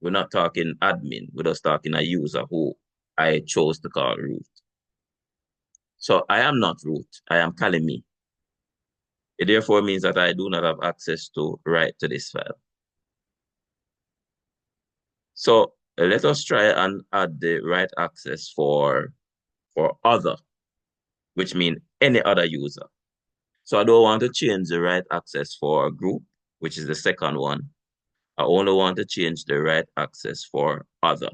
We're not talking admin. We're just talking a user who I chose to call root. So I am not root. I am Kalimi. It therefore means that I do not have access to write to this file. So let us try and add the write access for other, which means any other user. So I don't want to change the write access for group, which is the second one. I only want to change the write access for other.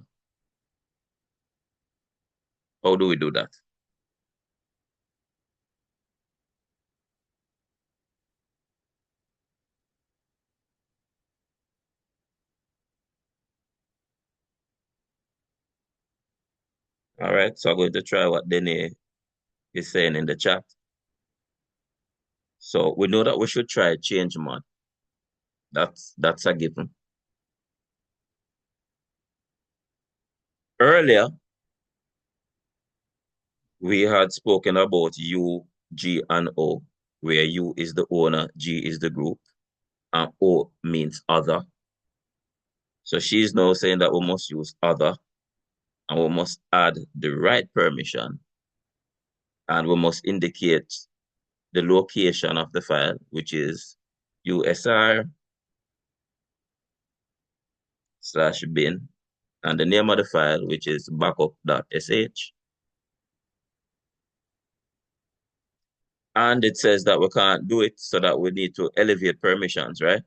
How do we do that? All right, so I'm going to try what Dene is saying in the chat. So we know that we should try change mod. That's a given. Earlier, we had spoken about U, G, and O, where U is the owner, G is the group, and O means other. So she's now saying that we must use other, and we must add the right permission, and we must indicate the location of the file, which is usr/bin, and the name of the file, which is backup.sh. And it says that we can't do it, so that we need to elevate permissions, right?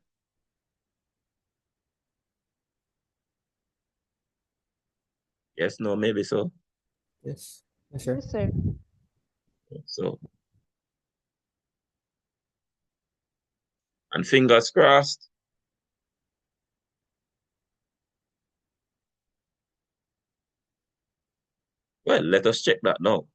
Yes, no, maybe so. Yes. Yes, sir. Yes, sir. So, and fingers crossed, Well, let us check that now.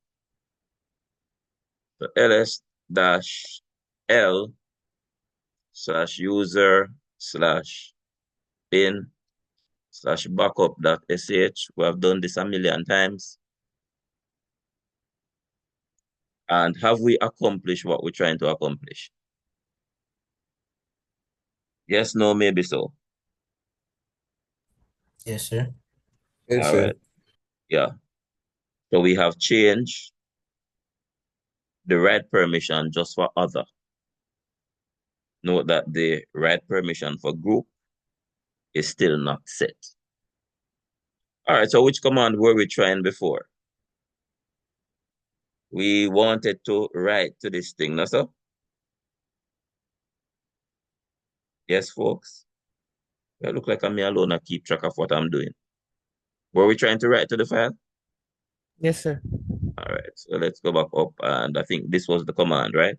So ls-l/bin/backup.sh. We have done this a million times. And have we accomplished what we're trying to accomplish? Yes, no, maybe so. Yes, sir. Yes, All sir. right. Yeah. So we have changed the write permission just for other. Note that the write permission for group is still not set. All right, so which command were we trying before? We wanted to write to this thing, no sir? Yes, folks? I look like I'm me alone. I keep track of what I'm doing. Were we trying to write to the file? Yes, sir. All right, so let's go back up, and I think this was the command, right?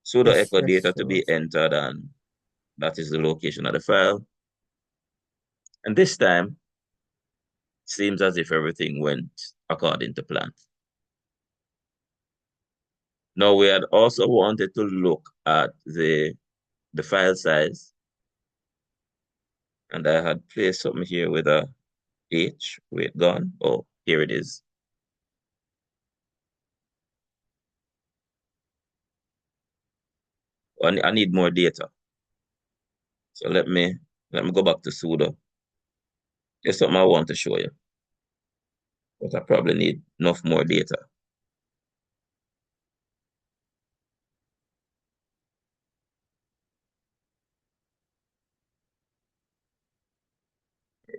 Sudo Yes, echo yes, data it to be was. entered, and that is the location of the file. And this time, seems as if everything went according to plan. Now, we had also wanted to look at the file size, and I had placed something here with a H. Wait, gone. Oh, here it is. I need more data. So let me go back to sudo. There's something I want to show you, but I probably need enough more data.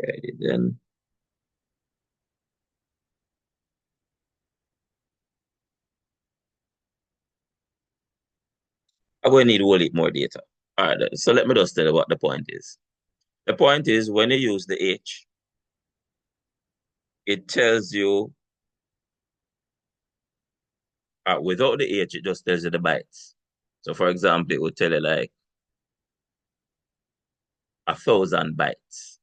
Right, then. I'm going to need a whole lot more data. All right, so let me just tell you what the point is. The point is when you use the H, it tells you, without the H, it just tells you the bytes. So for example, it would tell you like 1,000 bytes.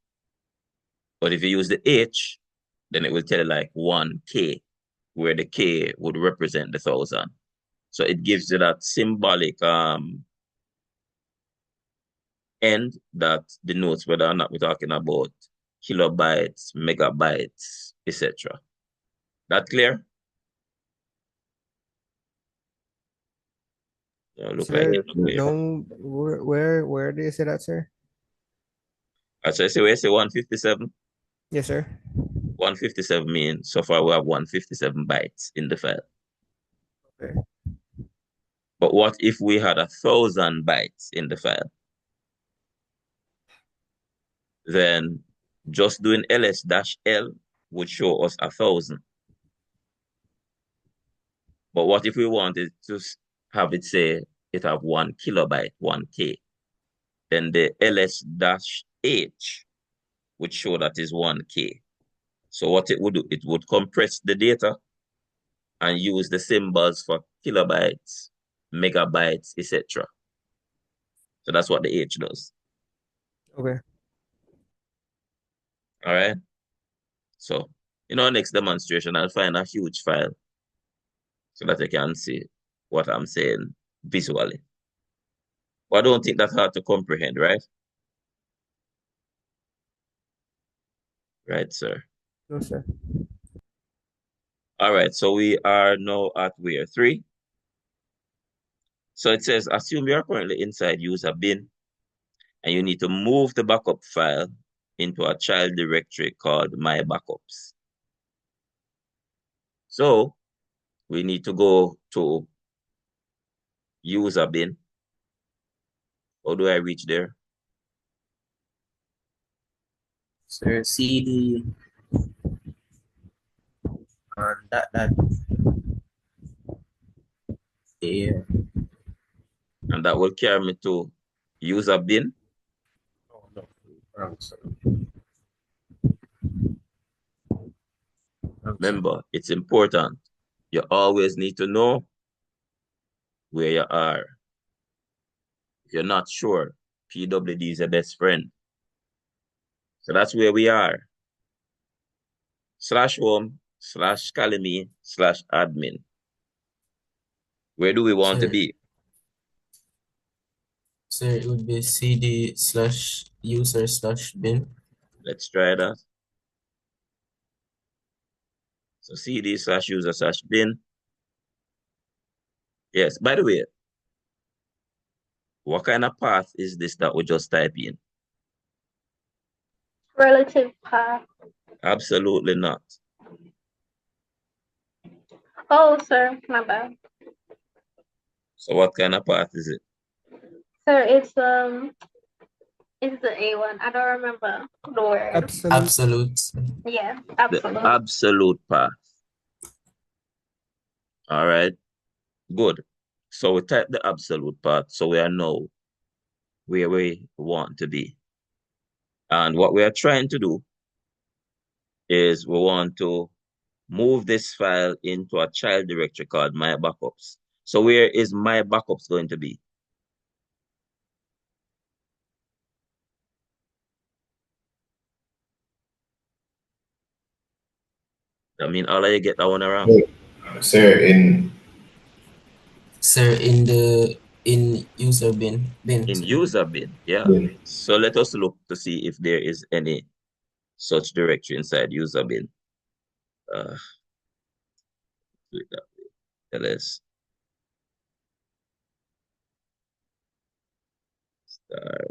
But if you use the H, then it will tell you like 1K, where the K would represent the 1,000. So it gives you that symbolic end that denotes whether or not we're talking about kilobytes, megabytes, etc. That clear? Look like Sir, Yes, it's not sir. clear. no, where do you say that, sir? So I say where I say 157. Yes, sir. 157 means so far we have 157 bytes in the file. Okay. But what if we had 1,000 bytes in the file? Then just doing ls-l would show us 1,000. But what if we wanted to have it say it have 1 kilobyte, 1K? Then the ls-h would show that is 1K. So what it would do, it would compress the data and use the symbols for kilobytes, megabytes, etc. So that's what the H does. Okay. All right. So in our next demonstration, I'll find a huge file so that I can see what I'm saying visually. But I don't think that's hard to comprehend, right? Right, sir. No, sir. All right. So we are now at where? 3. So it says, assume you are currently inside user bin and you need to move the backup file into a child directory called my backups. So we need to go to user bin. How do I reach there? Sir, CD on that there. And that will carry me to user bin. Oh no, wrong, sir. Wrong, sir. Remember, it's important. You always need to know where you are. If you're not sure, PWD is your best friend. So that's where we are. /home/calime/admin. Where do we want to Sir, be? sir, it would be cd/user/bin. Let's try that. So cd/user/bin. Yes, by the way, what kind of path is this that we just type in? Relative path. Absolutely not. Oh, sir, my bad. So what kind of path is it? Sir, it's the A one. I don't remember the word. Absolute. Absolute. Yeah, The absolute. absolute path. All right, good. So we type the absolute path, so we are now where we want to be. And what we are trying to do is we want to move this file into a child directory called my backups. So where is my backups going to be? I mean, all of you get that one around. Sir, in Sir, in user bin. In Sorry. user bin, yeah. bin. So let us look to see if there is any such directory inside user bin. Do it that way. ls star.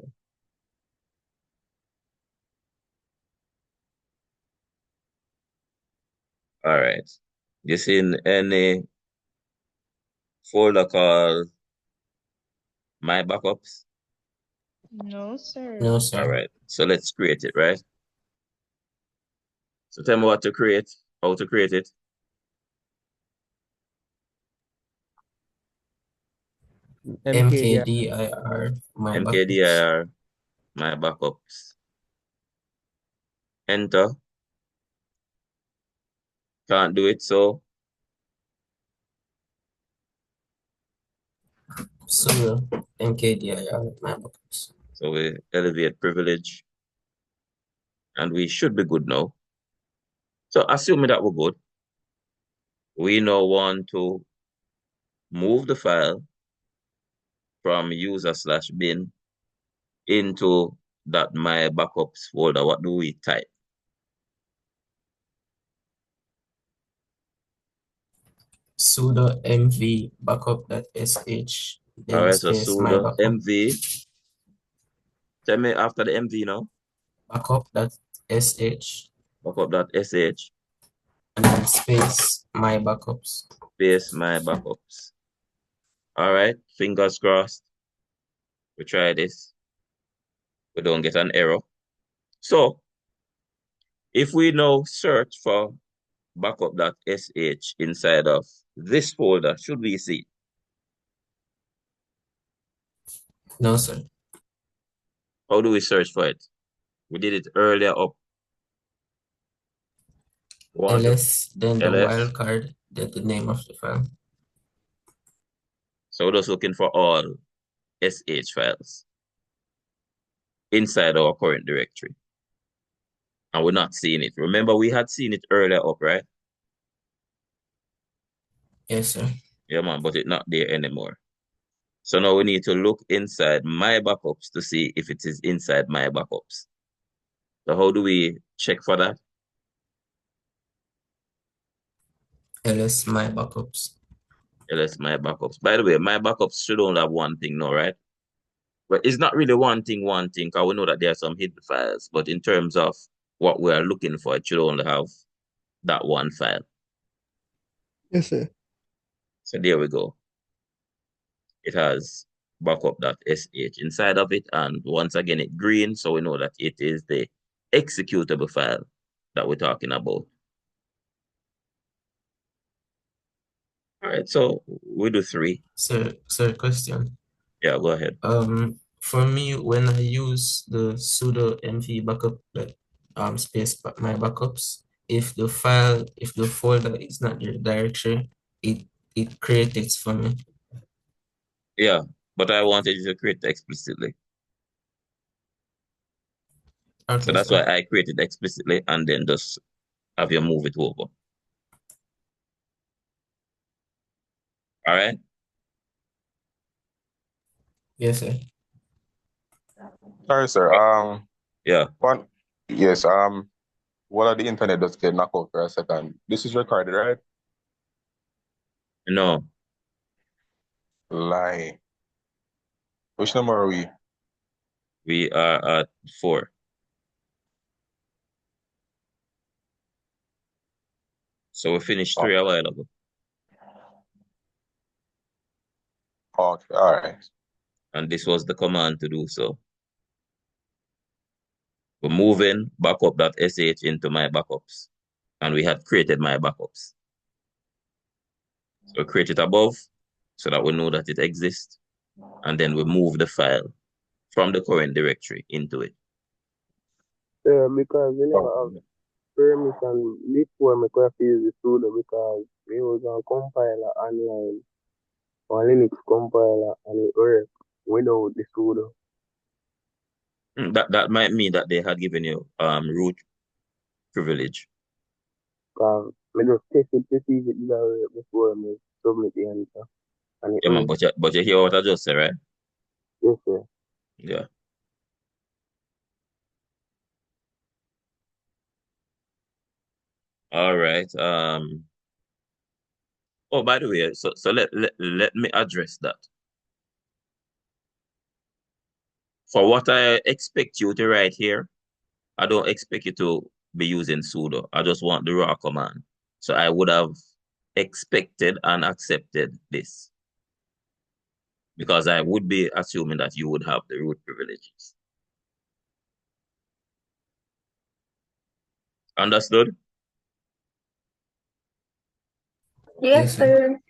All right. This in any folder called my backups. No, sir. No, All sir. right. So let's create it, right? So tell me what to create, how to create it. MKDI. mkdir my backups. mkdir my backups. Enter. Can't do it, so sudo mkdir my backups. so we elevate privilege, and we should be good now. So assuming that we're good, we now want to move the file from user/bin into that my backups folder. What do we type? Sudo mv backup.sh All then right, so space my sudo backup. mv. Tell me after the mv now. Backup.sh Backup.sh and then space my backups. space my backups. All right, fingers crossed. We try this. We don't get an error. So if we now search for backup.sh inside of this folder, should we see? No, sir. How do we search for it? We did it earlier up. ls, then the ls. wildcard, then the name of the file. So we're just looking for all sh files inside our current directory. And we're not seeing it. Remember, we had seen it earlier up, right? Yes, sir. Yeah, man, but it's not there anymore. So now we need to look inside my backups to see if it is inside my backups. So how do we check for that? ls my backups. ls my backups. By the way, my backups should only have one thing now, right? But it's not really one thing, because we know that there are some hidden files. But in terms of what we are looking for, it should only have that one file. Yes, sir. So there we go. It has backup.sh inside of it. And once again, it's green. So we know that it is the executable file that we're talking about. All right, so we do 3. Sir, question. Yeah, go ahead. For me, when I use the sudo mv backup space my backups, if the folder is not the directory, it creates it for me. Yeah, but I wanted you to create explicitly. Okay, So that's sir. why I created explicitly and then just have you move it over. All right? Yes, sir. Sorry, sir. Yeah. One, yes. While the internet just get knocked out for a second. This is recorded, right? No. Lie. Which number are we? We are at 4. So we finished 3 a while ago. Okay, all right. And this was the command to do so. We're moving backup.sh into my backups. And we had created my backups. So create it above so that we know that it exists. And then we move the file from the current directory into it. Because we never have permission before me could have used the sudo because we was on compiler online on Linux compiler and it worked without the sudo. That might mean that they had given you root privilege. Because I just tested to see if it did work before me submit the answer. And it Yeah, man, worked. but you hear what I just said, right? Yes, sir. Yeah. All right. Oh, by the way, so let me address that. For what I expect you to write here, I don't expect you to be using sudo. I just want the raw command. So I would have expected and accepted this because I would be assuming that you would have the root privileges. Understood? Yes, sir.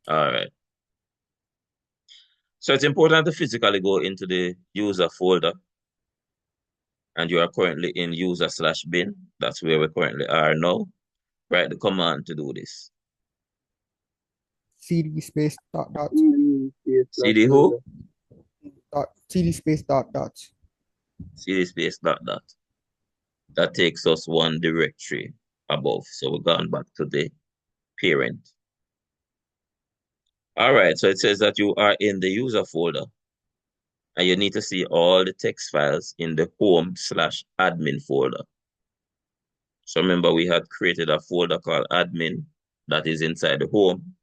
All right. So it's important to physically go into the user folder. And you are currently in user/bin. That's where we currently are now. Write the command to do this. CD space dot dot CD space CD who? dot CD space dot dot. CD space dot dot. That takes us one directory above. So we're going back to the parent. All right, so it says that you are in the user folder and you need to see all the text files in the home/admin folder. So remember we had created a folder called admin that is inside the home.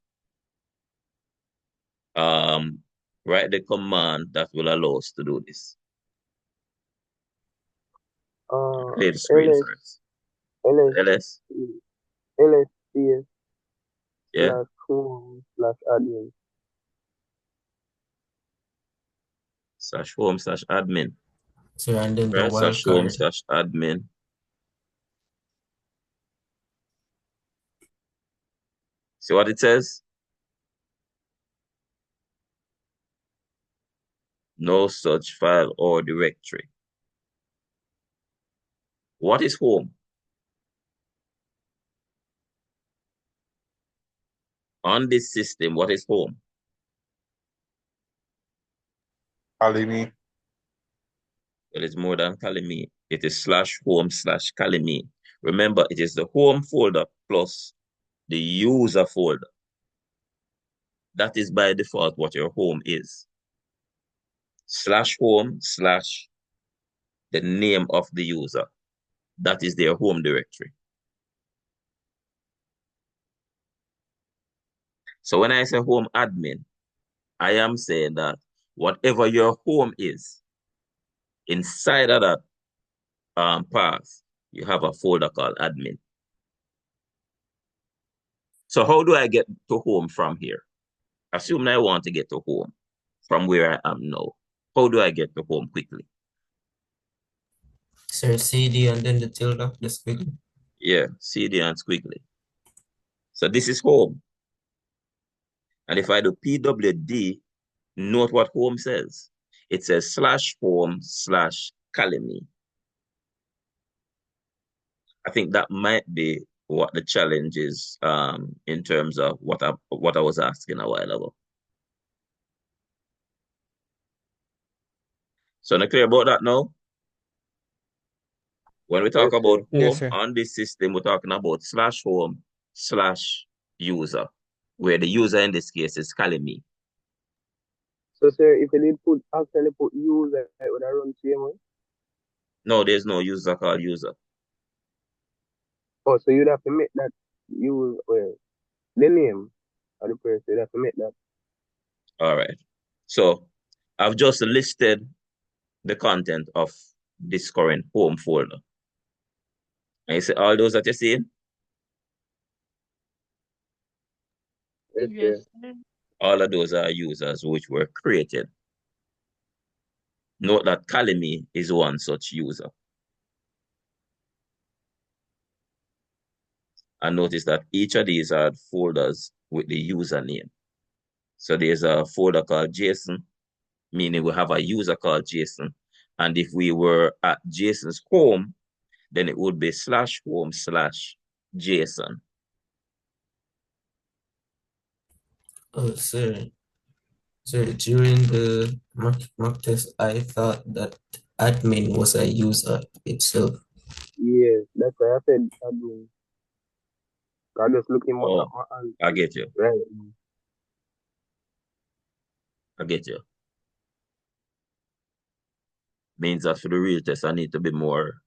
Write the command that will allow us to do this. Play the screen ls first. ls ls. ls space Yeah. /home/admin. /home/admin. So and then the Right, wildcard. /home/admin. See what it says? No such file or directory. What is home? On this system, what is home? Alimi. Well, it's more than Kalimi. It is /home/Kalimi. Remember, it is the home folder plus the user folder. That is by default what your home is. /home/ the name of the user. That is their home directory. So when I say home admin, I am saying that whatever your home is, inside of that path, you have a folder called admin. So how do I get to home from here? Assume I want to get to home from where I am now. How do I get to home quickly? Sir, CD and then the tilde, the squiggle. Yeah, CD and squiggly. So this is home. And if I do PWD, note what home says. It says /home/Kalimi. I think that might be what the challenge is in terms of what I was asking a while ago. So, not clear about that now? When we talk Yes, sir. about Yes, home sir. on this system, we're talking about slash home slash user, where the user in this case is me. So, sir, if you did actually put user, it would have run same way? No, there's no user called user. Oh, so you'd have to make that use, well, the name of the person, you'd have to make that. All right. So I've just listed the content of this current home folder. And you see all those that you're seeing? Yes, sir. Yes, sir. All of those are users which were created. Note that Calimi is one such user. And notice that each of these are folders with the username. So there's a folder called JSON, meaning we have a user called Jason. And if we were at Jason's home, then it would be slash home slash Jason. Oh, sir. So during the mock test, I thought that admin was a user itself. Yes, that's why I said admin. I'm just looking at Oh, my I answer. get you. Right. I get you. Means that for the real test, I need to be more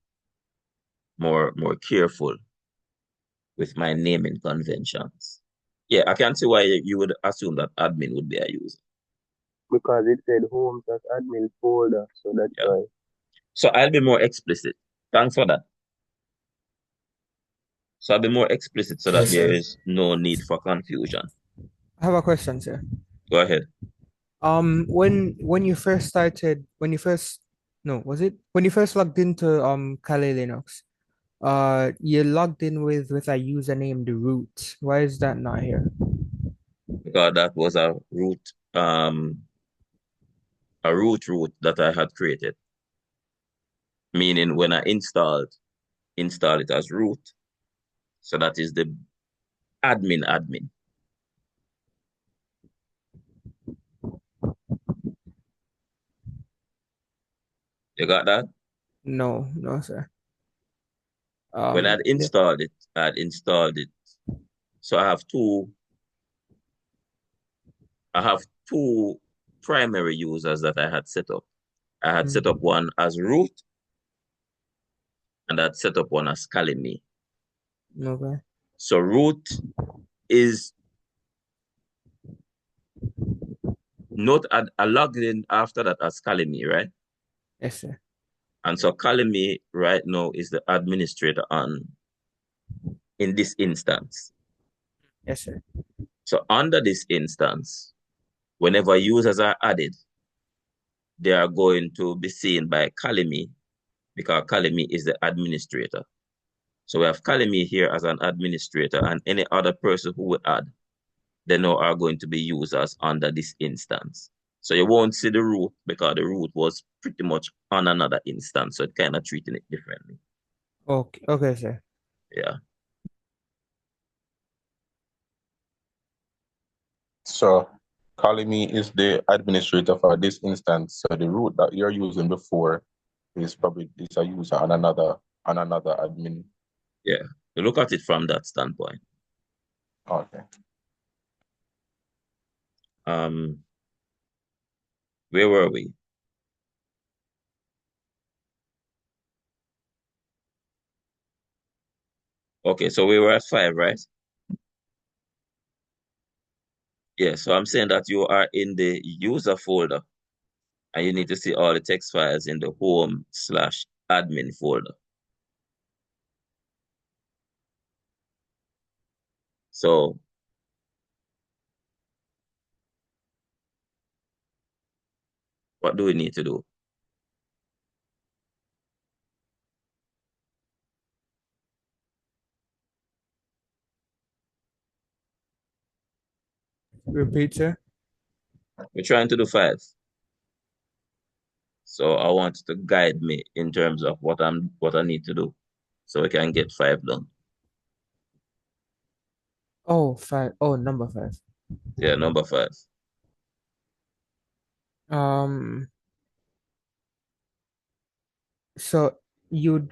careful with my naming conventions. Yeah, I can see why you would assume that admin would be a user. Because it said home slash admin folder, so that's Yeah. why. So I'll be more explicit. Thanks for that. So I'll be more explicit so that Yes, there sir. is no need for confusion. I have a question, sir. Go ahead. When you first started, when you first, no, was it when you first logged into Kali Linux? You logged in with a username the root. Why is that not here? Because that was a root that I had created. Meaning when I install it as root. So that is the admin. You got that? No, no, sir. When I'd Yeah. installed it. So I have two primary users that I had set up. I had set up one as root and I'd set up one as Calimi. Okay. So root is not I logged in after that as Calimi, right? Yes, sir. And so Calimi right now is the administrator in this instance. Yes, sir. So under this instance, whenever users are added, they are going to be seen by Calimi because Calimi is the administrator. So we have Calimi here as an administrator and any other person who would add, they now are going to be users under this instance. So you won't see the root because the root was pretty much on another instance. So it's kind of treating it differently. Okay, okay, sir. Yeah. So Calimi is the administrator for this instance. So the root that you're using before is a user on another admin. Yeah. You look at it from that standpoint. Okay. Where were we? Okay, so we were at 5, right? Yeah, so I'm saying that you are in the user folder and you need to see all the text files in the home/admin folder. So what do we need to do? Repeat, sir. We're trying to do 5. So I want you to guide me in terms of what I need to do so we can get 5 done. Oh, 5. Oh, number 5. Yeah, number 5. So you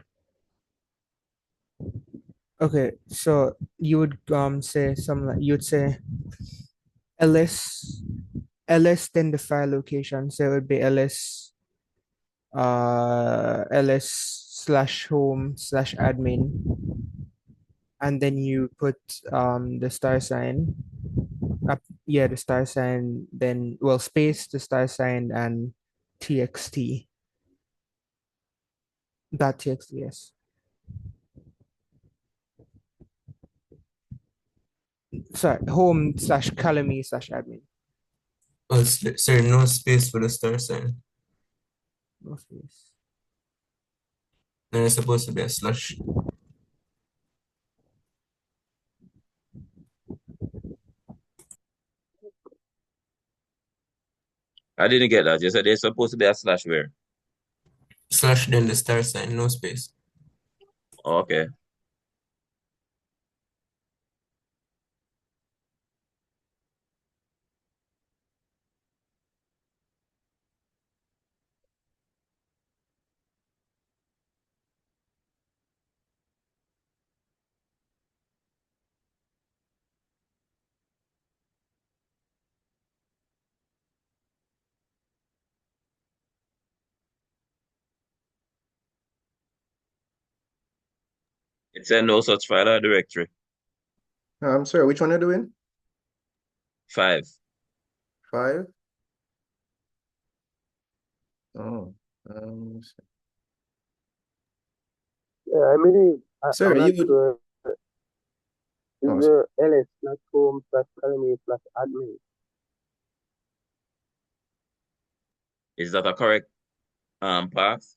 Okay, so you would say something like you'd say ls then the file location. So it would be ls slash home slash admin, and then you put the star sign up, yeah, the star sign, then well space the star sign and txt dot txt, yes. Sorry, home slash column slash admin. Oh, sorry, no space for the star sign. No space. Then it's supposed to be a slash. I didn't get that. You said there's supposed to be a slash where? Slash then the star sign, no space. Okay. It said no such file or directory. I'm sorry, which one are you doing? 5. 5? Oh, let's see. Yeah, I believe I'm Sir, not you would. sure. Is Oh, the ls slash home slash colony slash admin? Is that a correct path?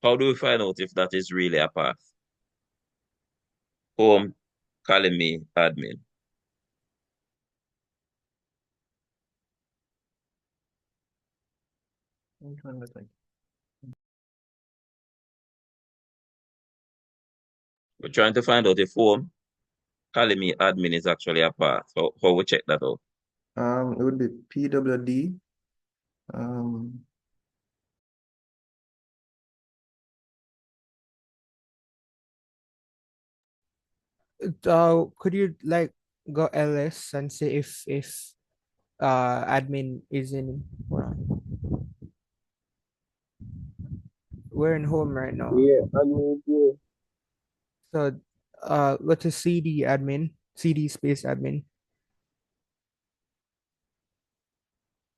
How do we find out if that is really a path? Home, column admin. which one was like? We're trying to find out if home, column admin is actually a path. How we check that out? It would be PWD. Um, Could you like go ls and see if admin is in, hold on. We're in home right now. Yeah, admin, yeah. So what's a cd admin, cd space admin,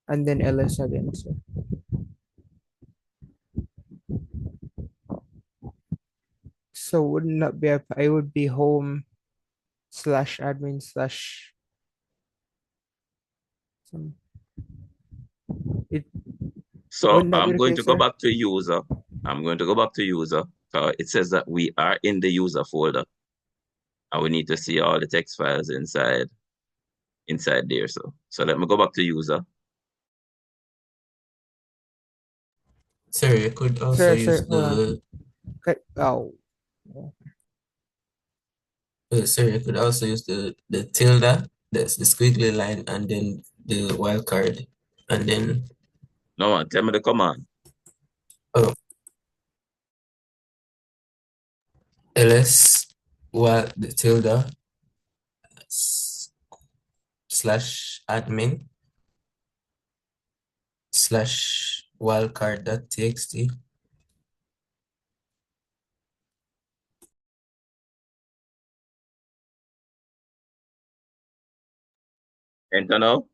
and then ls again. So wouldn't that be it would be home slash admin slash some, it So wouldn't that be I'm the going to case, go sir? back to user. I'm going to go back to user. So it says that we are in the user folder. And we need to see all the text files inside there. So let me go back to user. Sorry, you could also Sir, use hold on. the Oh, sorry, you could also use the tilde, that's the squiggly line, and then the wildcard, and then No one, tell me the command. oh, ls the tilde slash admin slash wildcard.txt. Enter now?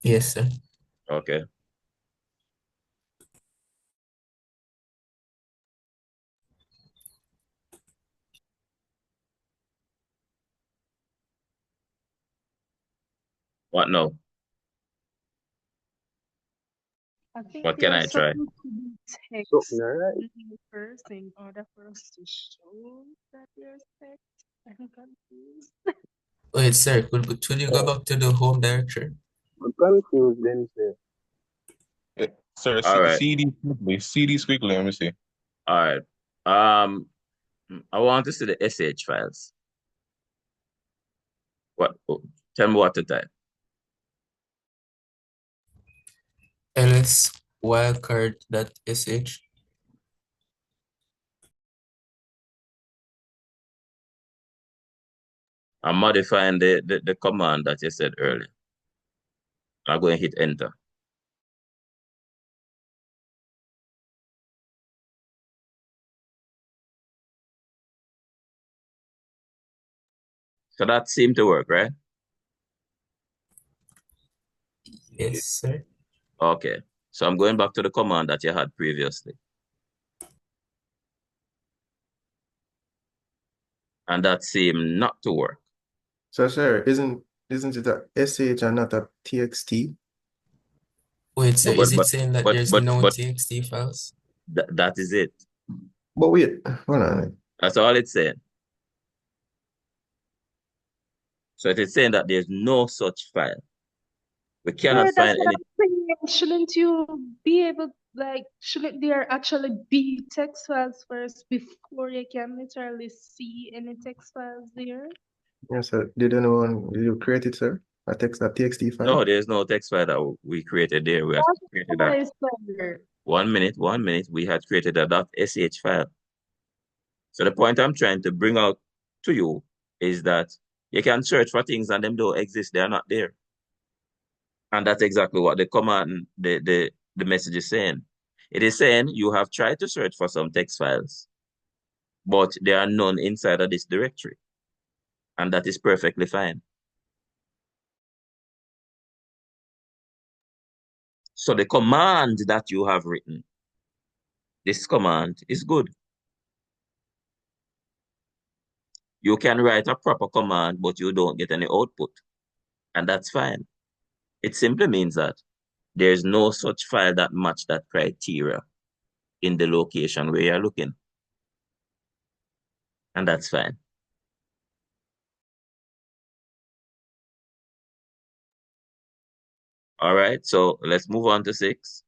Yes, sir. Okay. What now? I think What can I there's try? supposed to be Something, text alright? first in order for us to show that there's text. I'm confused. Wait, sir, could you go back to the home directory? I'm confused then, sir. Sir, All right. CD squiggly, let me see. All right. I want to see the SH files. What? Tell me what to type. ls wildcard.sh. I'm modifying the command that you said earlier. I'm going to hit enter. So that seemed to work, right? Yes, sir. Okay. So I'm going back to the command that you had previously. And that seemed not to work. So, sir, isn't it a SH and not a TXT? Wait, sir, No, is it saying that there's no but TXT files? that is it. But wait, hold on. That's all it's saying. So it is saying that there's no such file. We cannot Yeah, that's find what any. I'm saying. Shouldn't you be able, like, shouldn't there actually be text files first before you can literally see any text files there? Yes, sir. Did you create it, sir? A TXT file? No, there's no text file that we created there. We had created that. That's why, 1 minute. We had created a .sh file. So the point I'm trying to bring out to you is that you can search for things and them don't exist. They are not there. And that's exactly what the command, the message is saying. It is saying you have tried to search for some text files, but there are none inside of this directory. And that is perfectly fine. So the command that you have written, this command is good. You can write a proper command, but you don't get any output. And that's fine. It simply means that there's no such file that match that criteria in the location where you're looking. And that's fine. All right, so let's move on to 6.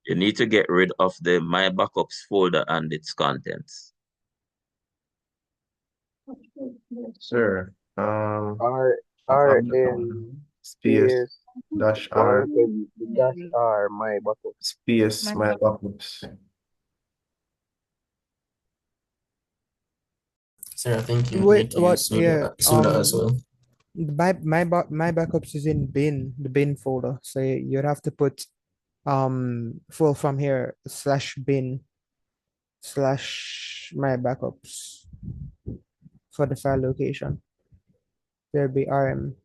You need to get rid of the My Backups folder and its contents. Sir, RN space dash R dash R my backup. space my backups. Sir, I think you Wait, need to what? use Yeah. sudo as well. My backups is in the bin folder. So you'd have to put full from here /bin / my backups for the file location. There'll be rm.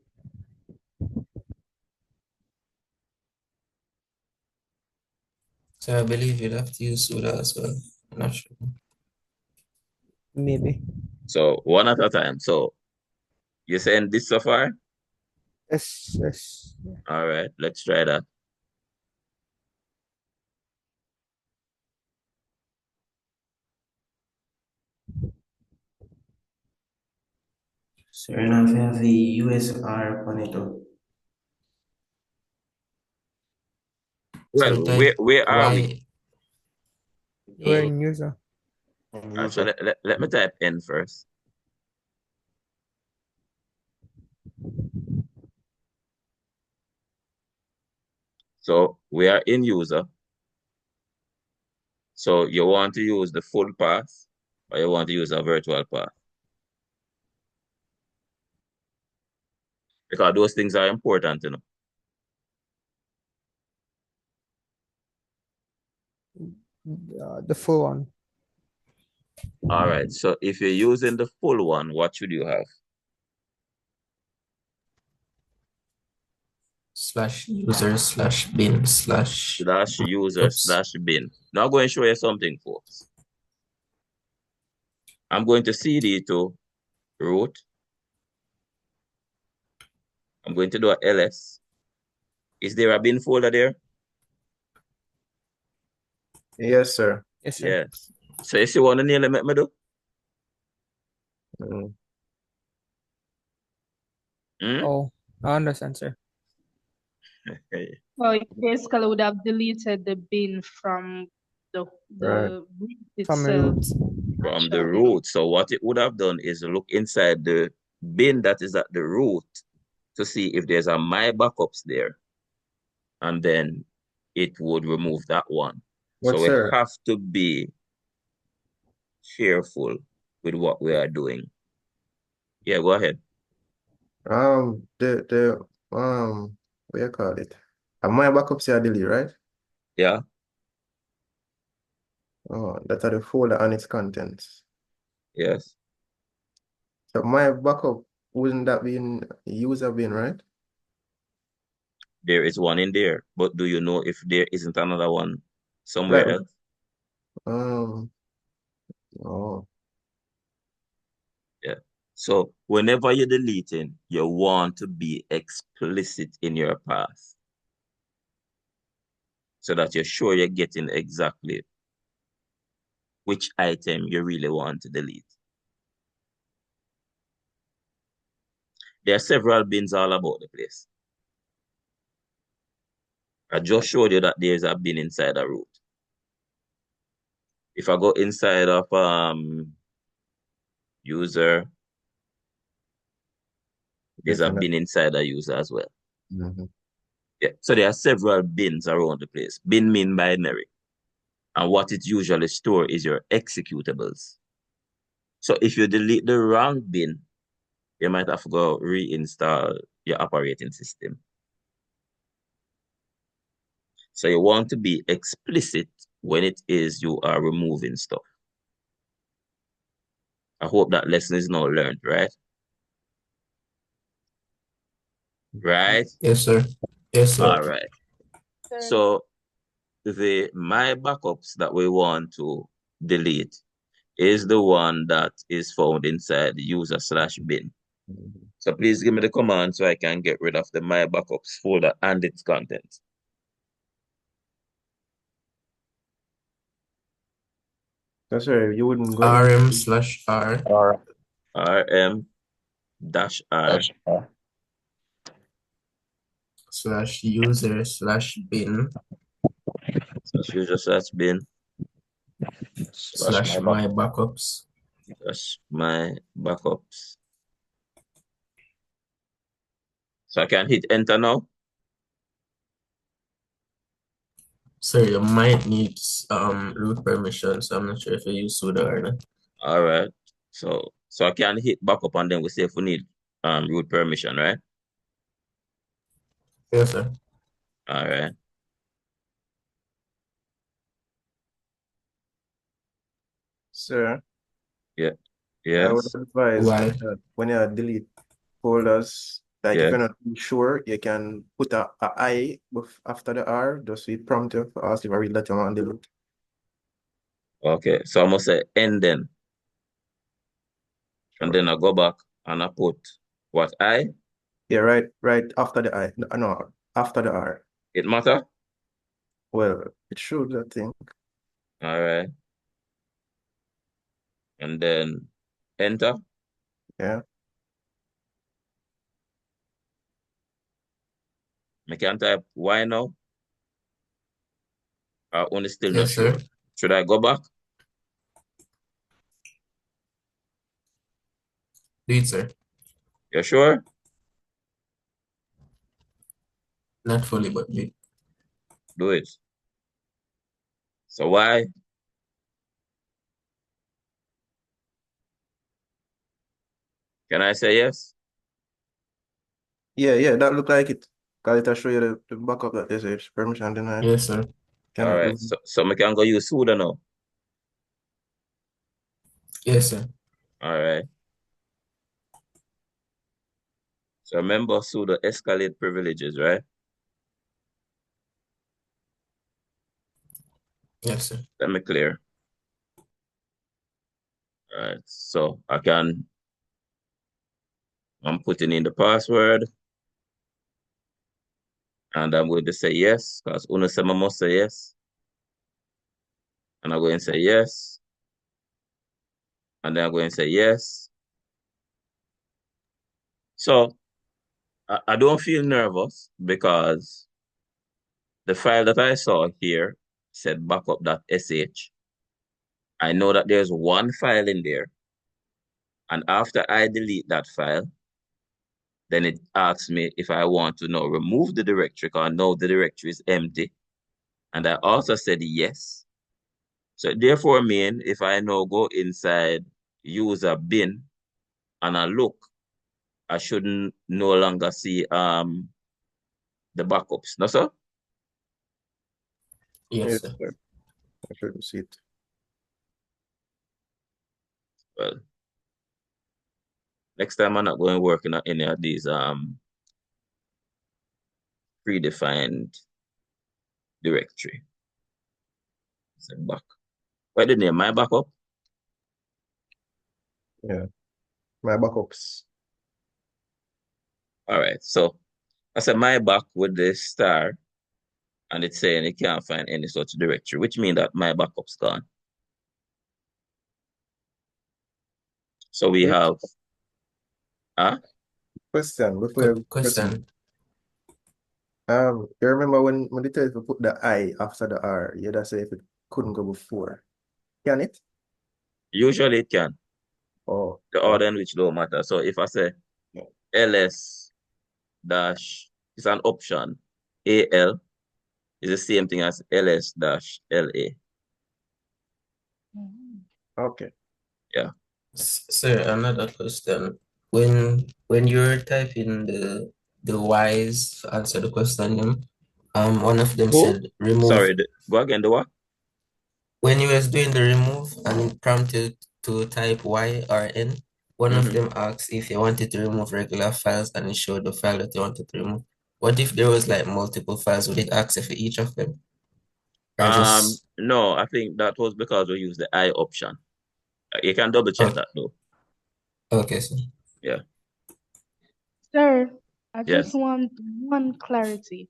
So I believe you'd have to use sudo as well. I'm not sure. Maybe. So one at a time. So you're saying this so far? Yes. All right, let's try that. So right now if you have the USR on it. Well, So type where are we? Y. We're in user. So let me type N first. So we are in user. So you want to use the full path or you want to use a virtual path? Because those things are important, you know. The full one. All right. So if you're using the full one, what should you have? /user/bin/ /user/bin. Now I'm going to show you something, folks. I'm going to cd to root. I'm going to do a ls. Is there a bin folder there? Yes, sir. Yes, sir. Yes. So if you want to nearly make me do? Oh, I understand, sir. Well, you basically would have deleted the bin from the root From the itself. root. From the root. So what it would have done is look inside the bin that is at the root to see if there's a My Backups there. And then it would remove that one. But So we sir, have to be careful with what we are doing. Yeah, go ahead. what you call it? My backups are delete, right? Yeah, Oh, that are the folder and its contents. yes. So my backup wouldn't that be in user bin, right? There is one in there, but do you know if there isn't another one somewhere Right. else? Oh, Yeah. So whenever you're deleting, you want to be explicit in your path so that you're sure you're getting exactly which item you really want to delete. There are several bins all about the place. I just showed you that there's a bin inside a root. If I go inside of user, there's a bin inside a user as well. Yeah. So there are several bins around the place. Bin mean binary. And what it usually store is your executables. So if you delete the wrong bin, you might have to go reinstall your operating system. So you want to be explicit when it is you are removing stuff. I hope that lesson is now learned, right? Right? Yes, sir. Yes, sir. All right. So the my backups that we want to delete is the one that is found inside the user/bin. So please give me the command so I can get rid of the my backups folder and its contents. so sorry, you wouldn't go RM/R RM-R /user/bin /user/bin /my backups. /my backups. So I can hit enter now. So you might need root permission, so I'm not sure if you use sudo or not. All right. So I can hit backup and then we say if we need root permission, right? Yes, sir. All right. Sir. Yeah. I would Yes. advise when you delete folders, like if you're not sure, you can put a I after the R, just it prompt you to ask if I read that you want to delete. Okay. So I must say end then. And then I go back and I put what I? Yeah, right after the I. No, after the R. It matter? Well, it should, I think. All right. And then enter. Yeah. I can type Y now. I only still not Yes, sure. sir. Should I go back? Do it, sir. You sure? Not fully, but do it. Do it. So why? Can I say yes? Yeah, that look like it. Because it'll show you the backup that they say it's permission denied. Yes, sir. All right. So I can go use sudo now. Yes, sir. All right. So remember sudo escalate privileges, right? Yes, sir. Let me clear. All right. So I'm putting in the password. And I'm going to say yes, because Unisema must say yes. And I'm going to say yes. And then I'm going to say yes. So I don't feel nervous because the file that I saw here said backup.sh. I know that there's one file in there. And after I delete that file, then it asks me if I want to now remove the directory, because now the directory is empty. And I also said yes. So therefore mean if I now go inside user bin and I look, I shouldn't no longer see the backups. No, sir? Yes, sir. sir. I should see it. Well, next time I'm not going to work in any of these predefined directory. Send back. What the name? My backup? Yeah. My backups. All right. So I said my back with the star, and it's saying it can't find any such directory, which means that my backup's gone. So we have question before you Question. you remember when they tell you to put the I after the R, you just say if it couldn't go before. Can it? Usually it can. Oh. The order in which don't matter. So if I say ls dash, it's an option. AL is the same thing as ls dash LA. Okay. Yeah. Sir, another question. When you're typing the Y's to answer the question, one of them said remove. Sorry, go again, the what? When you was doing the remove and it prompted to type Y or N, one of them asked if you wanted to remove regular files and it showed the file that you wanted to remove. What if there was like multiple files? Would it ask for each of them? Or just No, I think that was because we used the I option. You can double check that though. Okay, sir. Yeah. Sir, I Yes. just want one clarity.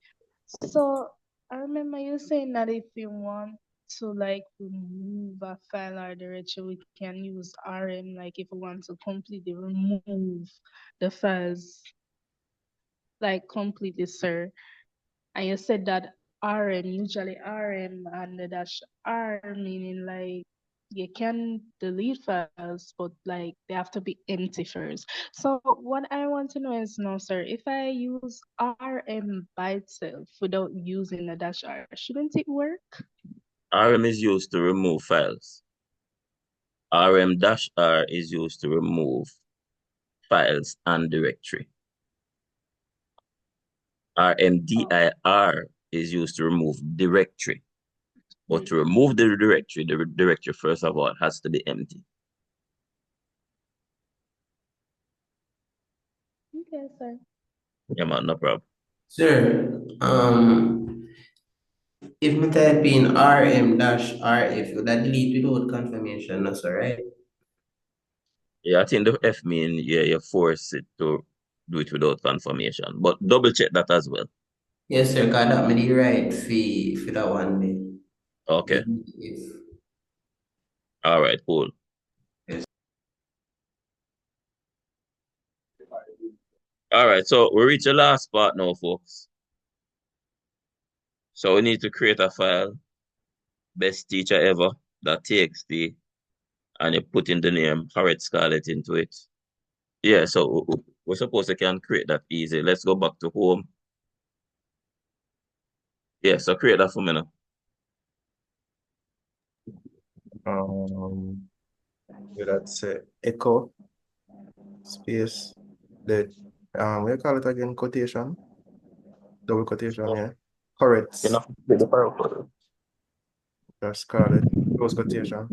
So I remember you saying that if you want to like remove a file or directory, we can use RM. Like if we want to completely remove the files, like completely, sir. And you said that RM, usually RM and the dash R, meaning like you can delete files, but like they have to be empty first. So what I want to know is, no, sir, if I use RM by itself without using the dash R, shouldn't it work? RM is used to remove files. RM-R is used to remove files and directory. RMDIR is used to remove directory. But to remove the directory, first of all, has to be empty. Okay, sir. Yeah, man, no problem. Sir, if we type in RM-RF, would that delete without confirmation? That's all right. Yeah, I think the F mean, yeah, you force it to do it without confirmation. But double check that as well. Yes, sir, because that may be right for that one day. Okay. If All right, cool. Yes. All right, so we reach the last part now, folks. So we need to create a file, best teacher ever, that TXT, and you put in the name Harriet Scarlett into it. Yeah, so we're supposed to can create that easy. Let's go back to home. Yeah, so create that for me now. That's echo space the what you call it again? Quotation, double quotation, yeah. Correct. That's Scarlett. Close quotation.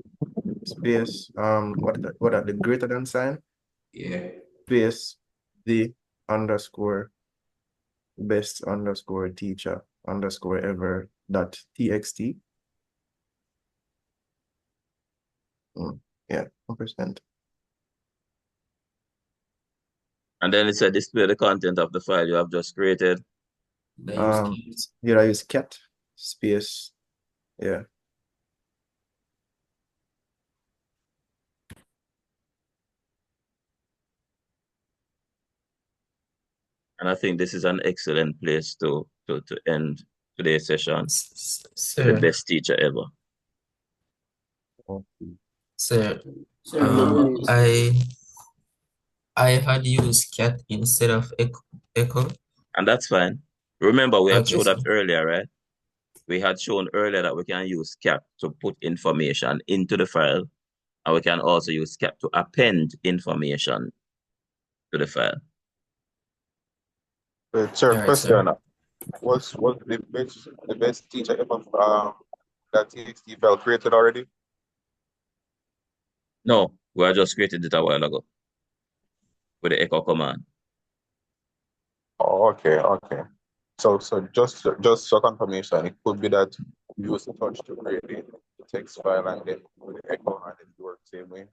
Space what are the greater than sign? Yeah. Space the underscore best underscore teacher underscore ever dot txt. Yeah, 1%. And then it said display the content of the file you have just created. Here I use cat space, yeah. And I think this is an excellent place to end today's session. The best teacher ever. Sir, Sir, I had used cat instead of echo. And that's fine. Remember, we had Okay, showed that sir. earlier, right? we had shown earlier that we can use cat to put information into the file, and we can also use cat to append information to the file. Sir, All right, sir. question. Was the best teacher ever that TXT file created already? No, we had just created it a while ago with the echo command. Oh, okay. So just for confirmation, it could be that you use the touch to create the text file and then with the echo and it works same way.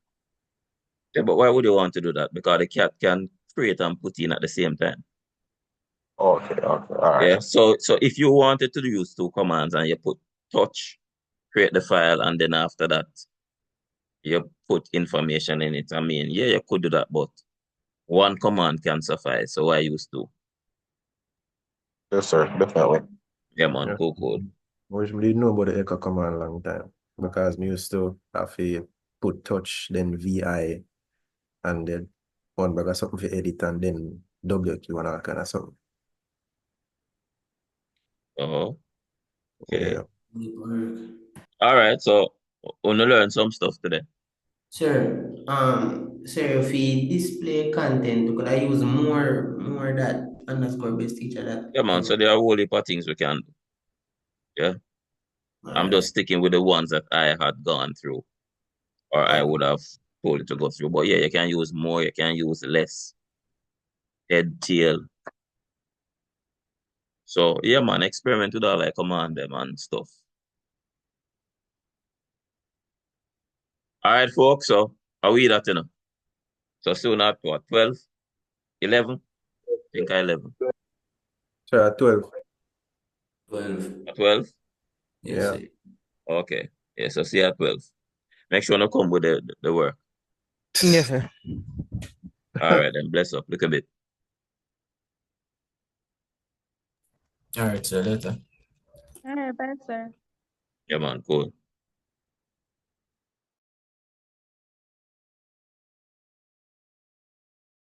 Yeah, but why would you want to do that? Because the cat can create and put in at the same time. Okay, all right. Yeah, so if you wanted to use two commands and you put touch, create the file, and then after that, you put information in it. I mean, yeah, you could do that, but one command can suffice. So why use two? Yes, sir, definitely. Yeah, man, Yeah. cool. We didn't know about the echo command long time because we used to have to put touch, then VI, and then one bag of something for edit, and then WQ and all kind of something. Oh, okay. Yeah. Good work. All right, so we're gonna learn some stuff today. Sir, if we display content, could I use more that underscore best teacher that? Yeah, man, so there are a whole heap of things we can do. Yeah. I'm just sticking with the ones that I had gone through, or I would have told it to go through. But yeah, you can use more, you can use less. Head, tail. So yeah, man, experiment with all like command them and stuff. All right, folks. So are we that, you know? So soon at what, 12, 11? I think 11. So at 12. 12. At 12? Yes, Yeah. sir. Okay. Yeah, so see you at 12. Make sure you come with the work. Yes, sir. All right, then bless up. Look a bit. All right, sir. Later. All right, bye, sir. Yeah, man, cool.